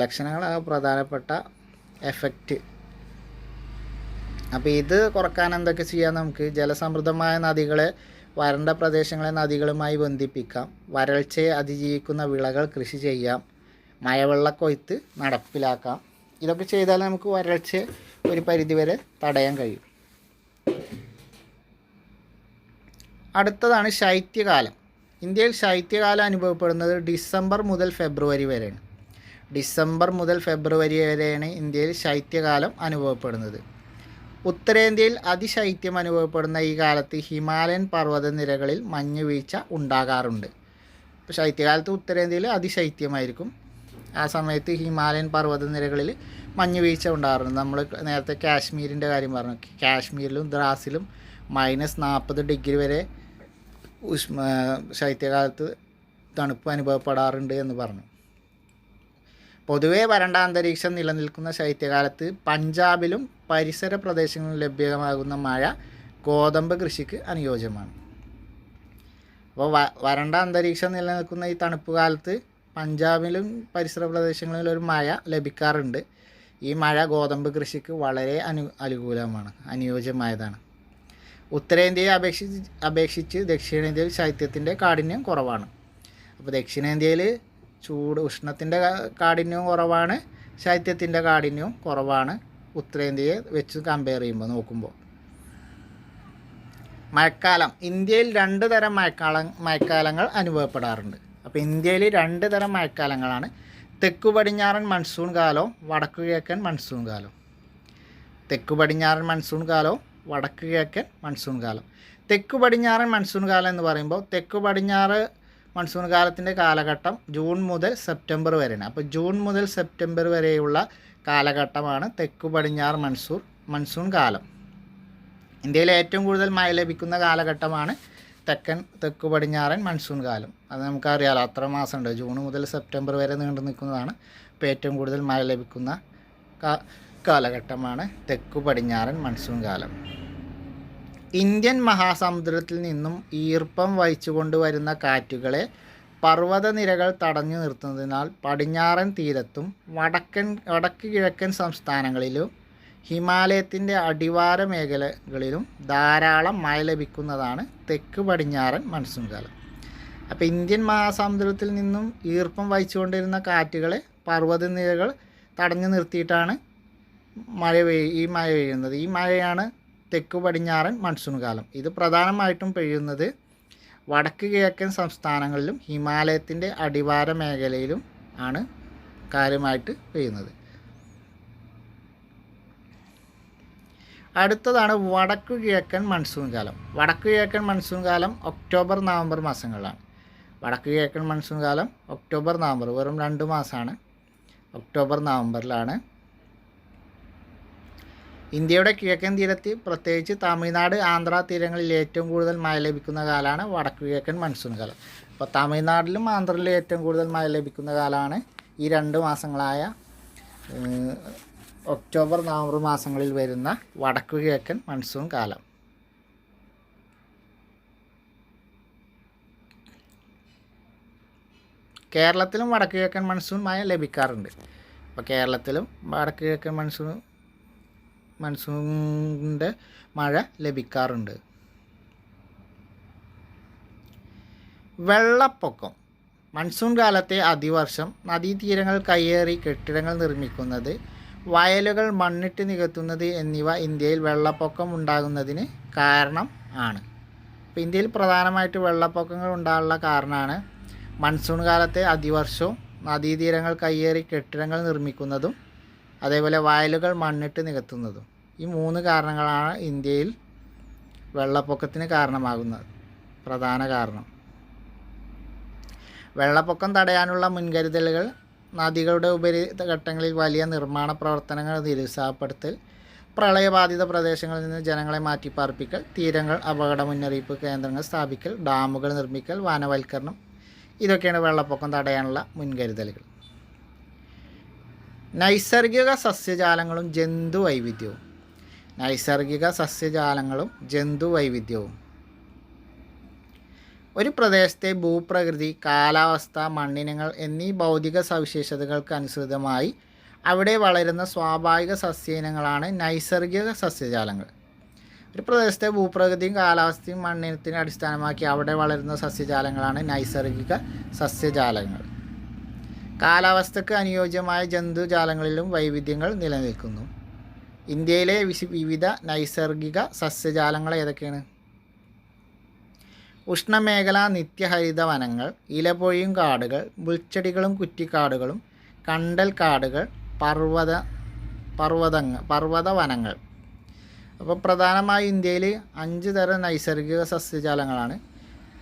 ലക്ഷണങ്ങൾ പ്രധാനപ്പെട്ട എഫക്റ്റ്. അപ്പോൾ ഇത് കുറക്കാൻ എന്തൊക്കെ ചെയ്യാം? നമുക്ക് ജലസമൃദ്ധമായ നദികളെ, വരണ്ട പ്രദേശങ്ങളെ നദികളുമായി ബന്ധിപ്പിക്കാം, വരൾച്ചയെ അതിജീവിക്കുന്ന വിളകൾ കൃഷി ചെയ്യാം, മഴവെള്ളക്കൊയ്ത്ത് നടപ്പിലാക്കാം. ഇതൊക്കെ ചെയ്താൽ നമുക്ക് വരൾച്ചയെ ഒരു പരിധിവരെ തടയാൻ കഴിയും. അടുത്തതാണ് ശൈത്യകാലം. ഇന്ത്യയിൽ ശൈത്യകാലം അനുഭവപ്പെടുന്നത് ഡിസംബർ മുതൽ ഫെബ്രുവരി വരെയാണ്. ഡിസംബർ മുതൽ ഫെബ്രുവരി വരെയാണ് ഇന്ത്യയിൽ ശൈത്യകാലം അനുഭവപ്പെടുന്നത്. ഉത്തരേന്ത്യയിൽ അതിശൈത്യം അനുഭവപ്പെടുന്ന ഈ കാലത്ത് ഹിമാലയൻ പർവ്വതനിരകളിൽ മഞ്ഞുവീഴ്ച ഉണ്ടാകാറുണ്ട്. ശൈത്യകാലത്ത് ഉത്തരേന്ത്യയിൽ അതിശൈത്യമായിരിക്കും. ആ സമയത്ത് ഹിമാലയൻ പർവ്വതനിരകളിൽ മഞ്ഞ് വീഴ്ച ഉണ്ടാകാറുണ്ട്. നമ്മൾ നേരത്തെ കാശ്മീരിൻ്റെ കാര്യം പറഞ്ഞു. കാശ്മീരിലും ദ്രാസിലും -40 ഡിഗ്രി വരെ ശൈത്യകാലത്ത് തണുപ്പ് അനുഭവപ്പെടാറുണ്ട് എന്ന് പറഞ്ഞു. പൊതുവേ വരണ്ട അന്തരീക്ഷം നിലനിൽക്കുന്ന ശൈത്യകാലത്ത് പഞ്ചാബിലും പരിസര പ്രദേശങ്ങളിലും ലഭ്യമാകുന്ന മഴ ഗോതമ്പ് കൃഷിക്ക് അനുയോജ്യമാണ്. അപ്പോൾ വരണ്ട അന്തരീക്ഷം നിലനിൽക്കുന്ന ഈ തണുപ്പ് കാലത്ത് പഞ്ചാബിലും പരിസര പ്രദേശങ്ങളിലും ഒരു മഴ ലഭിക്കാറുണ്ട്. ഈ മഴ ഗോതമ്പ് കൃഷിക്ക് വളരെ അനുകൂലമാണ്, അനുയോജ്യമായതാണ്. ഉത്തരേന്ത്യയെ അപേക്ഷിച്ച് ദക്ഷിണേന്ത്യയിൽ ശൈത്യത്തിൻ്റെ കാഠിന്യം കുറവാണ്. അപ്പോൾ ദക്ഷിണേന്ത്യയിൽ ഉഷ്ണത്തിൻ്റെ കാഠിന്യവും കുറവാണ്, ശൈത്യത്തിൻ്റെ കാഠിന്യവും കുറവാണ് ഉത്തരേന്ത്യയെ വെച്ച് കമ്പയർ ചെയ്യുമ്പോൾ നോക്കുമ്പോൾ. മഴക്കാലം. ഇന്ത്യയിൽ 2 തരം മഴക്കാലങ്ങൾ അനുഭവപ്പെടാറുണ്ട്. അപ്പോൾ ഇന്ത്യയിൽ 2 തരം മഴക്കാലങ്ങളാണ്. തെക്കു പടിഞ്ഞാറൻ മൺസൂൺ കാലവും വടക്കു കിഴക്കൻ മൺസൂൺ കാലവും. തെക്കു പടിഞ്ഞാറൻ മൺസൂൺ കാലവും വടക്കു കിഴക്കൻ മൺസൂൺ കാലം. തെക്കു പടിഞ്ഞാറൻ മൺസൂൺ കാലം എന്ന് പറയുമ്പോൾ മൺസൂൺ കാലത്തിൻ്റെ കാലഘട്ടം ജൂൺ മുതൽ സെപ്റ്റംബർ വരെയാണ്. അപ്പോൾ ജൂൺ മുതൽ സെപ്റ്റംബർ വരെയുള്ള കാലഘട്ടമാണ് തെക്കു പടിഞ്ഞാറ് മൺസൂൺ കാലം. ഇന്ത്യയിൽ ഏറ്റവും കൂടുതൽ മഴ ലഭിക്കുന്ന കാലഘട്ടമാണ് തെക്കു പടിഞ്ഞാറൻ മൺസൂൺ കാലം. അത് നമുക്കറിയാലോ, അത്ര മാസമുണ്ട്, ജൂൺ മുതൽ സെപ്റ്റംബർ വരെ നീണ്ടു നിൽക്കുന്നതാണ്. അപ്പോൾ ഏറ്റവും കൂടുതൽ മഴ ലഭിക്കുന്ന കാലഘട്ടമാണ് തെക്കു പടിഞ്ഞാറൻ മൺസൂൺ കാലം. ഇന്ത്യൻ മഹാസമുദ്രത്തിൽ നിന്നും ഈർപ്പം വഹിച്ചു കൊണ്ടുവരുന്ന കാറ്റുകളെ പർവ്വതനിരകൾ തടഞ്ഞു നിർത്തുന്നതിനാൽ പടിഞ്ഞാറൻ തീരത്തും വടക്ക് കിഴക്കൻ സംസ്ഥാനങ്ങളിലും ഹിമാലയത്തിൻ്റെ അടിവാര മേഖലകളിലും ധാരാളം മഴ ലഭിക്കുന്നതാണ് തെക്ക് പടിഞ്ഞാറൻ മൺസൂൺ കാലം. അപ്പോൾ ഇന്ത്യൻ മഹാസമുദ്രത്തിൽ നിന്നും ഈർപ്പം വഹിച്ചുകൊണ്ടിരുന്ന കാറ്റുകളെ പർവ്വതനിരകൾ തടഞ്ഞു നിർത്തിയിട്ടാണ് മഴ പെയ്യുന്നത്. ഈ മഴയാണ് തെക്കു പടിഞ്ഞാറൻ മൺസൂൺ കാലം. ഇത് പ്രധാനമായിട്ടും പെയ്യുന്നത് വടക്ക് കിഴക്കൻ സംസ്ഥാനങ്ങളിലും ഹിമാലയത്തിൻ്റെ അടിവാര മേഖലയിലും ആണ് കാര്യമായിട്ട് പെയ്യുന്നത്. അടുത്തതാണ് വടക്കു കിഴക്കൻ മൺസൂൺ കാലം. വടക്കു കിഴക്കൻ മൺസൂൺ കാലം ഒക്ടോബർ നവംബർ മാസങ്ങളിലാണ്. വടക്കു കിഴക്കൻ മൺസൂൺ കാലം ഒക്ടോബർ നവംബർ, വെറും 2 മാസമാണ്. ഒക്ടോബർ നവംബറിലാണ്. ഇന്ത്യയുടെ കിഴക്കൻ തീരത്ത്, പ്രത്യേകിച്ച് തമിഴ്നാട്, ആന്ധ്ര തീരങ്ങളിൽ ഏറ്റവും കൂടുതൽ മഴ ലഭിക്കുന്ന കാലമാണ് വടക്കു കിഴക്കൻ മൺസൂൺ കാലം. അപ്പോൾ തമിഴ്നാട്ടിലും ആന്ധ്രയിലും ഏറ്റവും കൂടുതൽ മഴ ലഭിക്കുന്ന കാലമാണ് ഈ 2 മാസങ്ങളായ ഒക്ടോബർ നവംബർ മാസങ്ങളിൽ വരുന്ന വടക്കു കിഴക്കൻ മൺസൂൺ കാലം. കേരളത്തിലും വടക്കു കിഴക്കൻ മൺസൂൺ മഴ ലഭിക്കാറുണ്ട്. അപ്പോൾ കേരളത്തിലും വടക്കു കിഴക്കൻ മൺസൂണിൻ്റെ മഴ ലഭിക്കാറുണ്ട്. വെള്ളപ്പൊക്കം. മൺസൂൺ കാലത്തെ അതിവർഷം, നദീതീരങ്ങൾ കയ്യേറി കെട്ടിടങ്ങൾ നിർമ്മിക്കുന്നത്, വയലുകൾ മണ്ണിട്ട് നികത്തുന്നത് എന്നിവ ഇന്ത്യയിൽ വെള്ളപ്പൊക്കം ഉണ്ടാകുന്നതിന് കാരണം ആണ്. ഇപ്പോൾ ഇന്ത്യയിൽ പ്രധാനമായിട്ട് വെള്ളപ്പൊക്കങ്ങൾ ഉണ്ടാകാനുള്ള കാരണമാണ് മൺസൂൺ കാലത്തെ അതിവർഷവും, നദീതീരങ്ങൾ കയ്യേറി കെട്ടിടങ്ങൾ നിർമ്മിക്കുന്നതും, അതേപോലെ വയലുകൾ മണ്ണിട്ട് നികത്തുന്നതും. ഈ 3 കാരണങ്ങളാണ് ഇന്ത്യയിൽ വെള്ളപ്പൊക്കത്തിന് കാരണമാകുന്നത്. പ്രധാന കാരണം. വെള്ളപ്പൊക്കം തടയാനുള്ള മുൻകരുതലുകൾ: നദികളുടെ ഉപരിഘട്ടങ്ങളിൽ വലിയ നിർമ്മാണ പ്രവർത്തനങ്ങൾ നിരുത്സാഹപ്പെടുത്തൽ, പ്രളയബാധിത പ്രദേശങ്ങളിൽ നിന്ന് ജനങ്ങളെ മാറ്റിപ്പാർപ്പിക്കൽ, തീരങ്ങൾ അപകട മുന്നറിയിപ്പ് കേന്ദ്രങ്ങൾ സ്ഥാപിക്കൽ, ഡാമുകൾ നിർമ്മിക്കൽ, വനവൽക്കരണം. ഇതൊക്കെയാണ് വെള്ളപ്പൊക്കം തടയാനുള്ള മുൻകരുതലുകൾ. നൈസർഗിക സസ്യജാലങ്ങളും ജന്തുവൈവിധ്യവും. നൈസർഗിക സസ്യജാലങ്ങളും ജന്തുവൈവിധ്യവും. ഒരു പ്രദേശത്തെ ഭൂപ്രകൃതി, കാലാവസ്ഥ, മണ്ണിനങ്ങൾ എന്നീ ഭൗതിക സവിശേഷതകൾക്ക് അനുസൃതമായി അവിടെ വളരുന്ന സ്വാഭാവിക സസ്യയിനങ്ങളാണ് നൈസർഗിക സസ്യജാലങ്ങൾ. ഒരു പ്രദേശത്തെ ഭൂപ്രകൃതിയും കാലാവസ്ഥയും മണ്ണിനത്തിനെ അടിസ്ഥാനമാക്കി അവിടെ വളരുന്ന സസ്യജാലങ്ങളാണ് നൈസർഗിക സസ്യജാലങ്ങൾ. കാലാവസ്ഥയ്ക്ക് അനുയോജ്യമായ ജന്തുജാലങ്ങളിലും വൈവിധ്യങ്ങൾ നിലനിൽക്കുന്നു. ഇന്ത്യയിലെ വിവിധ നൈസർഗിക സസ്യജാലങ്ങൾ ഏതൊക്കെയാണ്? ഉഷ്ണമേഖലാ നിത്യഹരിത വനങ്ങൾ, ഇലപൊഴിയും കാടുകൾ, മുൾച്ചെടികളും കുറ്റിക്കാടുകളും, കണ്ടൽ കാടുകൾ, പർവ്വത വനങ്ങൾ. അപ്പോൾ പ്രധാനമായും ഇന്ത്യയിൽ 5 തരം നൈസർഗിക സസ്യജാലങ്ങളാണ്.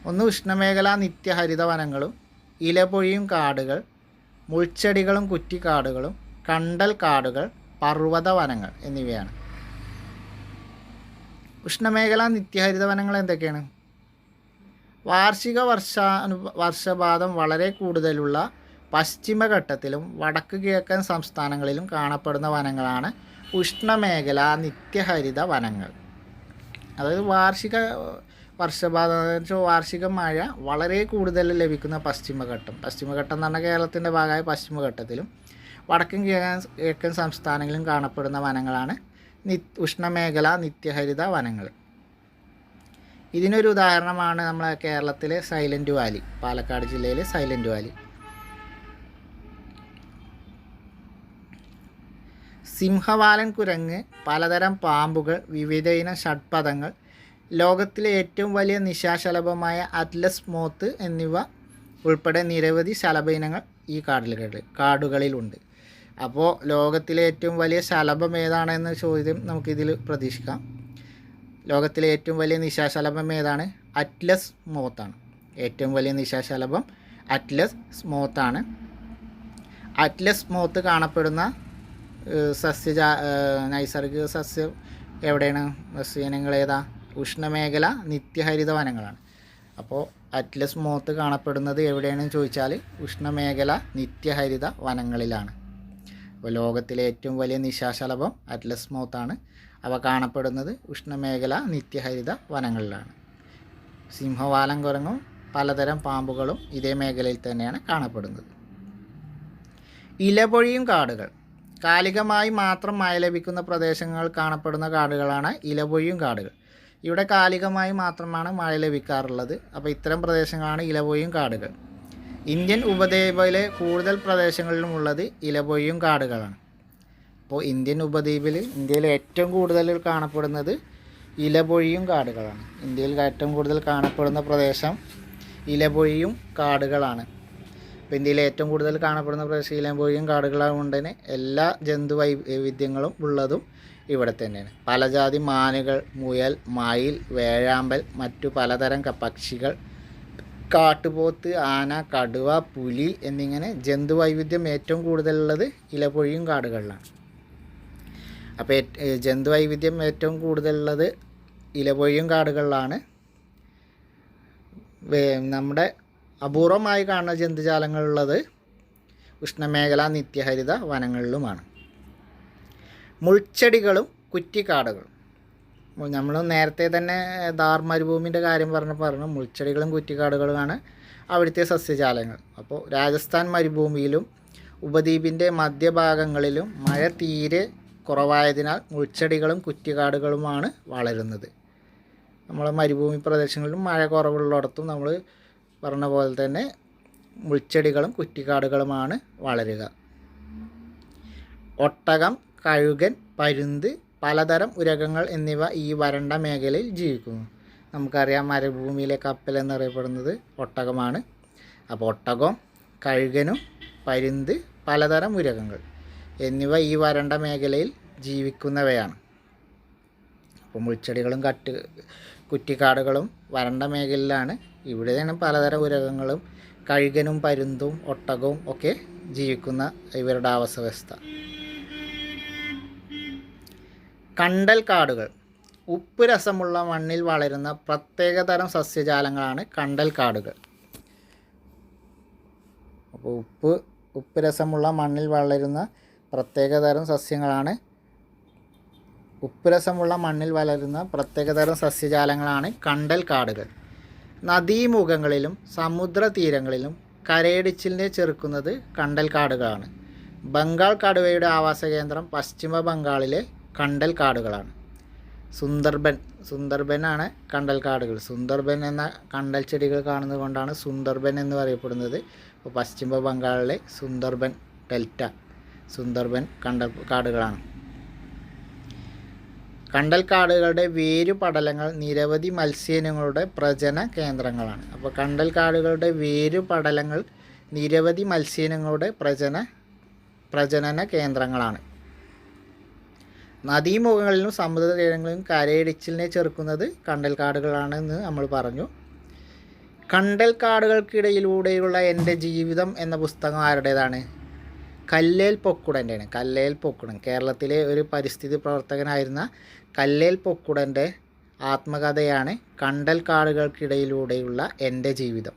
ഒന്ന് ഉഷ്ണമേഖലാ നിത്യഹരിത വനങ്ങളും, ഇലപൊഴിയും കാടുകൾ, മുൾച്ചെടികളും കുറ്റിക്കാടുകളും, കണ്ടൽ കാടുകൾ, പർവ്വത വനങ്ങൾ എന്നിവയാണ്. ഉഷ്ണമേഖലാ നിത്യഹരിത വനങ്ങൾ എന്തൊക്കെയാണ്? വാർഷിക വർഷപാതം വളരെ കൂടുതലുള്ള പശ്ചിമഘട്ടത്തിലും വടക്ക് കിഴക്കൻ സംസ്ഥാനങ്ങളിലും കാണപ്പെടുന്ന വനങ്ങളാണ് ഉഷ്ണമേഖലാ നിത്യഹരിത വനങ്ങൾ. അതായത് വാർഷിക മഴ വളരെ കൂടുതൽ ലഭിക്കുന്ന പശ്ചിമഘട്ടം എന്ന് പറഞ്ഞാൽ കേരളത്തിൻ്റെ ഭാഗമായ പശ്ചിമഘട്ടത്തിലും വടക്കൻ കിഴക്കൻ സംസ്ഥാനങ്ങളിലും കാണപ്പെടുന്ന വനങ്ങളാണ് ഉഷ്ണമേഖലാ നിത്യഹരിത വനങ്ങൾ. ഇതിനൊരു ഉദാഹരണമാണ് നമ്മളെ കേരളത്തിലെ സൈലൻറ്റ് വാലി, പാലക്കാട് ജില്ലയിലെ സൈലൻറ്റ് വാലി. സിംഹവാലൻ കുരങ്ങ്, പലതരം പാമ്പുകൾ, വിവിധയിനം ഷഡ്പദങ്ങൾ, ലോകത്തിലെ ഏറ്റവും വലിയ നിശാശലഭമായ അറ്റ്ലസ് മോത്ത് എന്നിവ ഉൾപ്പെടെ നിരവധി ശലഭ ഇനങ്ങൾ ഈ കാടുകളിലുണ്ട്. അപ്പോൾ ലോകത്തിലെ ഏറ്റവും വലിയ ശലഭം ഏതാണെന്ന ചോദ്യം നമുക്കിതിൽ പ്രതീക്ഷിക്കാം. ലോകത്തിലെ ഏറ്റവും വലിയ നിശാശലഭം ഏതാണ്? അറ്റ്ലസ് മോത്താണ്. ഏറ്റവും വലിയ നിശാശലഭം അറ്റ്ലസ് മോത്താണ്. അറ്റ്ലസ് മോത്ത് കാണപ്പെടുന്ന നൈസർഗിക സസ്യം എവിടെയാണ്? സസ്യയിനങ്ങൾ ഏതാ? ഉഷ്ണമേഖല നിത്യഹരിത വനങ്ങളാണ്. അപ്പോൾ അറ്റ്ലസ് മോത്ത് കാണപ്പെടുന്നത് എവിടെയാണെന്ന് ചോദിച്ചാൽ ഉഷ്ണമേഖല നിത്യഹരിത വനങ്ങളിലാണ്. അപ്പോൾ ലോകത്തിലെ ഏറ്റവും വലിയ നിശാശലഭം അറ്റ്ലസ് മോത്താണ്. അവ കാണപ്പെടുന്നത് ഉഷ്ണമേഖല നിത്യഹരിത വനങ്ങളിലാണ്. സിംഹവാലൻ കുരങ്ങും പലതരം പാമ്പുകളും ഇതേ മേഖലയിൽ തന്നെയാണ് കാണപ്പെടുന്നത്. ഇലപൊഴിയും കാടുകൾ. കാലികമായി മാത്രം മഴ ലഭിക്കുന്ന പ്രദേശങ്ങൾ കാണപ്പെടുന്ന കാടുകളാണ് ഇലപൊഴിയും കാടുകൾ. ഇവിടെ കാലികമായി മാത്രമാണ് മഴ ലഭിക്കാറുള്ളത്. അപ്പോൾ ഇത്തരം പ്രദേശങ്ങളാണ് ഇലപൊഴിയും കാടുകൾ. ഇന്ത്യൻ ഉപദ്വീപിലെ കൂടുതൽ പ്രദേശങ്ങളിലുമുള്ളത് ഇലപൊഴിയും കാടുകളാണ്. അപ്പോൾ ഇന്ത്യയിൽ ഏറ്റവും കൂടുതൽ കാണപ്പെടുന്നത് ഇലപൊഴിയും കാടുകളാണ്. ഇന്ത്യയിൽ ഏറ്റവും കൂടുതൽ കാണപ്പെടുന്ന പ്രദേശം ഇലപൊഴിയും കാടുകളാണ്. അപ്പോൾ ഇന്ത്യയിൽ ഏറ്റവും കൂടുതൽ കാണപ്പെടുന്ന പ്രദേശം ഇലപൊഴിയും കാടുകളായതുകൊണ്ട് തന്നെ എല്ലാ ജന്തു വൈവിധ്യങ്ങളും ഉള്ളതും ഇവിടെ തന്നെയാണ്. പലജാതി മാനുകൾ, മുയൽ, മയിൽ, വേഴാമ്പൽ, മറ്റു പലതരം പക്ഷികൾ, കാട്ടുപോത്ത്, ആന, കടുവ, പുലി എന്നിങ്ങനെ ജന്തു വൈവിധ്യം ഏറ്റവും കൂടുതലുള്ളത് ഇലപൊഴിയും കാടുകളിലാണ്. അപ്പോൾ ജന്തു വൈവിധ്യം ഏറ്റവും കൂടുതലുള്ളത് ഇലപൊഴിയും കാടുകളിലാണ്. നമ്മുടെ അപൂർവമായി കാണുന്ന ജന്തുജാലങ്ങളുള്ളത് ഉഷ്ണമേഖലാ നിത്യഹരിത വനങ്ങളിലുമാണ്. മുൾച്ചെടികളും കുറ്റിക്കാടുകളും. നമ്മൾ നേരത്തെ തന്നെ ഥാർ മരുഭൂമിൻ്റെ കാര്യം പറഞ്ഞു മുൾച്ചെടികളും കുറ്റിക്കാടുകളുമാണ് അവിടുത്തെ സസ്യജാലങ്ങൾ. അപ്പോൾ രാജസ്ഥാൻ മരുഭൂമിയിലും ഉപദ്വീപിൻ്റെ മധ്യഭാഗങ്ങളിലും മഴ തീരെ കുറവായതിനാൽ മുൾച്ചെടികളും കുറ്റിക്കാടുകളുമാണ് വളരുന്നത്. നമ്മളെ മരുഭൂമി പ്രദേശങ്ങളിലും മഴ കുറവുള്ളിടത്തും നമ്മൾ പറഞ്ഞ പോലെ തന്നെ മുൾച്ചെടികളും കുറ്റിക്കാടുകളുമാണ് വളരുക. ഒട്ടകം, കഴുകൻ, പരുന്ത്, പലതരം ഉരകങ്ങൾ എന്നിവ ഈ വരണ്ട മേഖലയിൽ ജീവിക്കുന്നു. നമുക്കറിയാം മരുഭൂമിയിലെ കപ്പൽ എന്നറിയപ്പെടുന്നത് ഒട്ടകമാണ്. അപ്പോൾ ഒട്ടകവും കഴുകനും പരുന്ത്, പലതരം ഉരകങ്ങൾ എന്നിവ ഈ വരണ്ട മേഖലയിൽ ജീവിക്കുന്നവയാണ്. അപ്പോൾ മുൾച്ചെടികളും കുറ്റിക്കാടുകളും വരണ്ട മേഖലയിലാണ്. ഇവിടെയാണ് പലതരം ഉരകങ്ങളും കഴുകനും പരുന്തും ഒട്ടകവും ഒക്കെ ജീവിക്കുന്ന ഇവരുടെ ആവാസവ്യവസ്ഥ. കണ്ടൽ കാടുകൾ. ഉപ്പ് രസമുള്ള മണ്ണിൽ വളരുന്ന പ്രത്യേകതരം സസ്യജാലങ്ങളാണ് കണ്ടൽ കാടുകൾ. അപ്പോൾ ഉപ്പ് രസമുള്ള മണ്ണിൽ വളരുന്ന പ്രത്യേകതരം സസ്യജാലങ്ങളാണ് കണ്ടൽ കാടുകൾ. നദീമുഖങ്ങളിലും സമുദ്രതീരങ്ങളിലും കരയിടിച്ചിലിനെ ചെറുക്കുന്നത് കണ്ടൽ കാടുകളാണ്. ബംഗാൾ കടുവയുടെ ആവാസ കേന്ദ്രം പശ്ചിമ ബംഗാളിലെ കണ്ടൽ കാടുകളാണ്. സുന്ദർബനാണ് കണ്ടൽ കാടുകൾ. സുന്ദർബൻ എന്ന കണ്ടൽ ചെടികൾ കാണുന്നത് കൊണ്ടാണ് സുന്ദർബൻ എന്ന് പറയപ്പെടുന്നത്. അപ്പോൾ പശ്ചിമ ബംഗാളിലെ സുന്ദർബൻ ഡെൽറ്റ സുന്ദർബൻ കണ്ടൽ കാടുകളാണ്. കണ്ടൽ കാടുകളുടെ വേരുപടലങ്ങൾ നിരവധി മത്സ്യയിനങ്ങളുടെ പ്രജന കേന്ദ്രങ്ങളാണ്. അപ്പോൾ കണ്ടൽ കാടുകളുടെ വേരുപടലങ്ങൾ നിരവധി മത്സ്യയിനങ്ങളുടെ പ്രജനന കേന്ദ്രങ്ങളാണ്. നദീമുഖങ്ങളിലും സമുദ്രതീരങ്ങളിലും കരയിടിച്ചിലിനെ ചെറുക്കുന്നത് കണ്ടൽ കാടുകളാണെന്ന് നമ്മൾ പറഞ്ഞു. കണ്ടൽ കാടുകൾക്കിടയിലൂടെയുള്ള എൻ്റെ ജീവിതം എന്ന പുസ്തകം ആരുടേതാണ്? കല്ലേൽ പൊക്കുടൻ്റെയാണ്. കല്ലേൽ പൊക്കുടൻ കേരളത്തിലെ ഒരു പരിസ്ഥിതി പ്രവർത്തകനായിരുന്ന കല്ലേൽ പൊക്കുടൻ്റെ ആത്മകഥയാണ് കണ്ടൽ കാടുകൾക്കിടയിലൂടെയുള്ള എൻ്റെ ജീവിതം.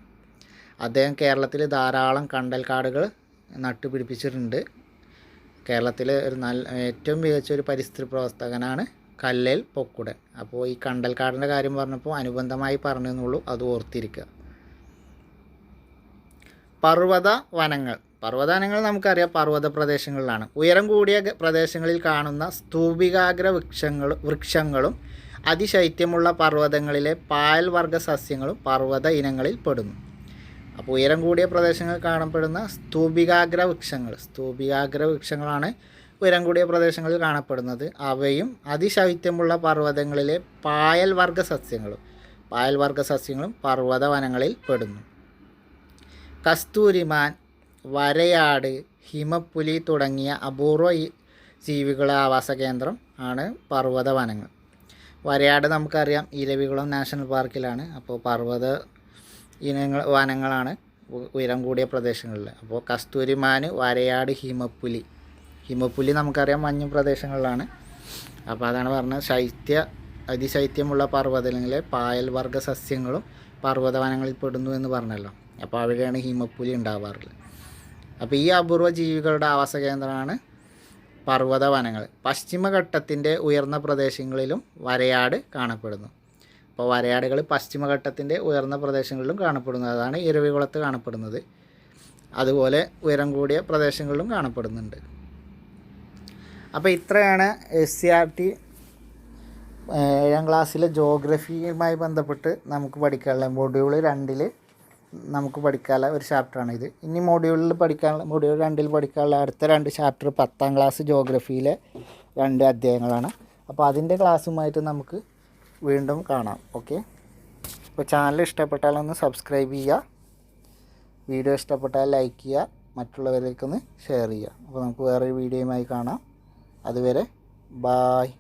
അദ്ദേഹം കേരളത്തിൽ ധാരാളം കണ്ടൽ കാടുകൾ നട്ടുപിടിപ്പിച്ചിട്ടുണ്ട്. കേരളത്തിലെ ഒരു ഏറ്റവും മികച്ച ഒരു പരിസ്ഥിതി പ്രവർത്തകനാണ് കല്ലേൽ പൊക്കുടൻ. അപ്പോൾ ഈ കണ്ടൽക്കാടിൻ്റെ കാര്യം പറഞ്ഞപ്പോൾ അനുബന്ധമായി പറഞ്ഞെന്നുള്ളൂ, അത് ഓർത്തിരിക്കുക. പർവ്വത വനങ്ങൾ. പർവ്വത വനങ്ങൾ നമുക്കറിയാം പർവ്വത പ്രദേശങ്ങളിലാണ്. ഉയരം കൂടിയ പ്രദേശങ്ങളിൽ കാണുന്ന സ്തൂപികാഗ്ര വൃക്ഷങ്ങളും അതിശൈത്യമുള്ള പർവ്വതങ്ങളിലെ പായൽ വർഗ സസ്യങ്ങളും പർവ്വത ഇനങ്ങളിൽ പെടുന്നു. അപ്പോൾ ഉയരം കൂടിയ പ്രദേശങ്ങളിൽ കാണപ്പെടുന്ന സ്തൂപികാഗ്ര വൃക്ഷങ്ങളാണ് ഉയരം കൂടിയ പ്രദേശങ്ങളിൽ കാണപ്പെടുന്നത്. അവയും അതിശൈത്യമുള്ള പർവ്വതങ്ങളിലെ പായൽ വർഗ സസ്യങ്ങളും പർവ്വത വനങ്ങളിൽ പെടുന്നു. കസ്തൂരിമാൻ, വരയാട്, ഹിമപ്പുലി തുടങ്ങിയ അപൂർവ ജീവികളുടെ ആവാസ കേന്ദ്രം ആണ് പർവ്വത വനങ്ങൾ. വരയാട് നമുക്കറിയാം ഇരവികുളം നാഷണൽ പാർക്കിലാണ്. അപ്പോൾ പർവ്വത വനങ്ങളാണ് ഉയരം കൂടിയ പ്രദേശങ്ങളിൽ. അപ്പോൾ കസ്തൂരിമാൻ, വരയാട്, ഹിമപ്പുലി നമുക്കറിയാം മഞ്ഞു പ്രദേശങ്ങളിലാണ്. അപ്പോൾ അതാണ് പറഞ്ഞത് അതിശൈത്യമുള്ള പർവ്വതങ്ങളിലെ പായൽ വർഗ സസ്യങ്ങളും പർവ്വത വനങ്ങളിൽ പെടുന്നു എന്ന് പറഞ്ഞല്ലോ. അപ്പോൾ അവിടെയാണ് ഹിമപ്പുലി ഉണ്ടാവാറുള്ളത്. അപ്പോൾ ഈ അപൂർവ ജീവികളുടെ ആവാസ കേന്ദ്രമാണ് പർവ്വത വനങ്ങൾ. പശ്ചിമഘട്ടത്തിൻ്റെ ഉയർന്ന പ്രദേശങ്ങളിലും വരയാട് കാണപ്പെടുന്നു. അപ്പോൾ വരയാടുകൾ പശ്ചിമഘട്ടത്തിൻ്റെ ഉയർന്ന പ്രദേശങ്ങളിലും കാണപ്പെടുന്നു. അതാണ് ഇരവികുളത്ത് കാണപ്പെടുന്നത്. അതുപോലെ ഉയരം കൂടിയ പ്രദേശങ്ങളിലും കാണപ്പെടുന്നുണ്ട്. അപ്പോൾ ഇത്രയാണ് SCERT 7ാം ക്ലാസ്സിലെ ജോഗ്രഫിയുമായി ബന്ധപ്പെട്ട് നമുക്ക് പഠിക്കാനുള്ള മൊഡ്യൂൾ 2 നമുക്ക് പഠിക്കാനുള്ള ഒരു ചാപ്റ്ററാണ് ഇത്. ഇനി മൊഡ്യൂൾ 2 പഠിക്കാനുള്ള അടുത്ത 2 ചാപ്റ്റർ 10ാം ക്ലാസ് ജോഗ്രഫിയിലെ 2 അധ്യായങ്ങളാണ്. അപ്പോൾ അതിൻ്റെ ക്ലാസ്സുമായിട്ട് നമുക്ക് വീണ്ടും കാണാം. ഓക്കെ. അപ്പോൾ ചാനൽ ഇഷ്ടപ്പെട്ടാലൊന്ന് സബ്സ്ക്രൈബ് ചെയ്യുക, വീഡിയോ ഇഷ്ടപ്പെട്ടാൽ ലൈക്ക് ചെയ്യുക, മറ്റുള്ളവരിലേക്കൊന്ന് ഷെയർ ചെയ്യുക. അപ്പോൾ നമുക്ക് വേറൊരു വീഡിയോയുമായി കാണാം. അതുവരെ ബായ്.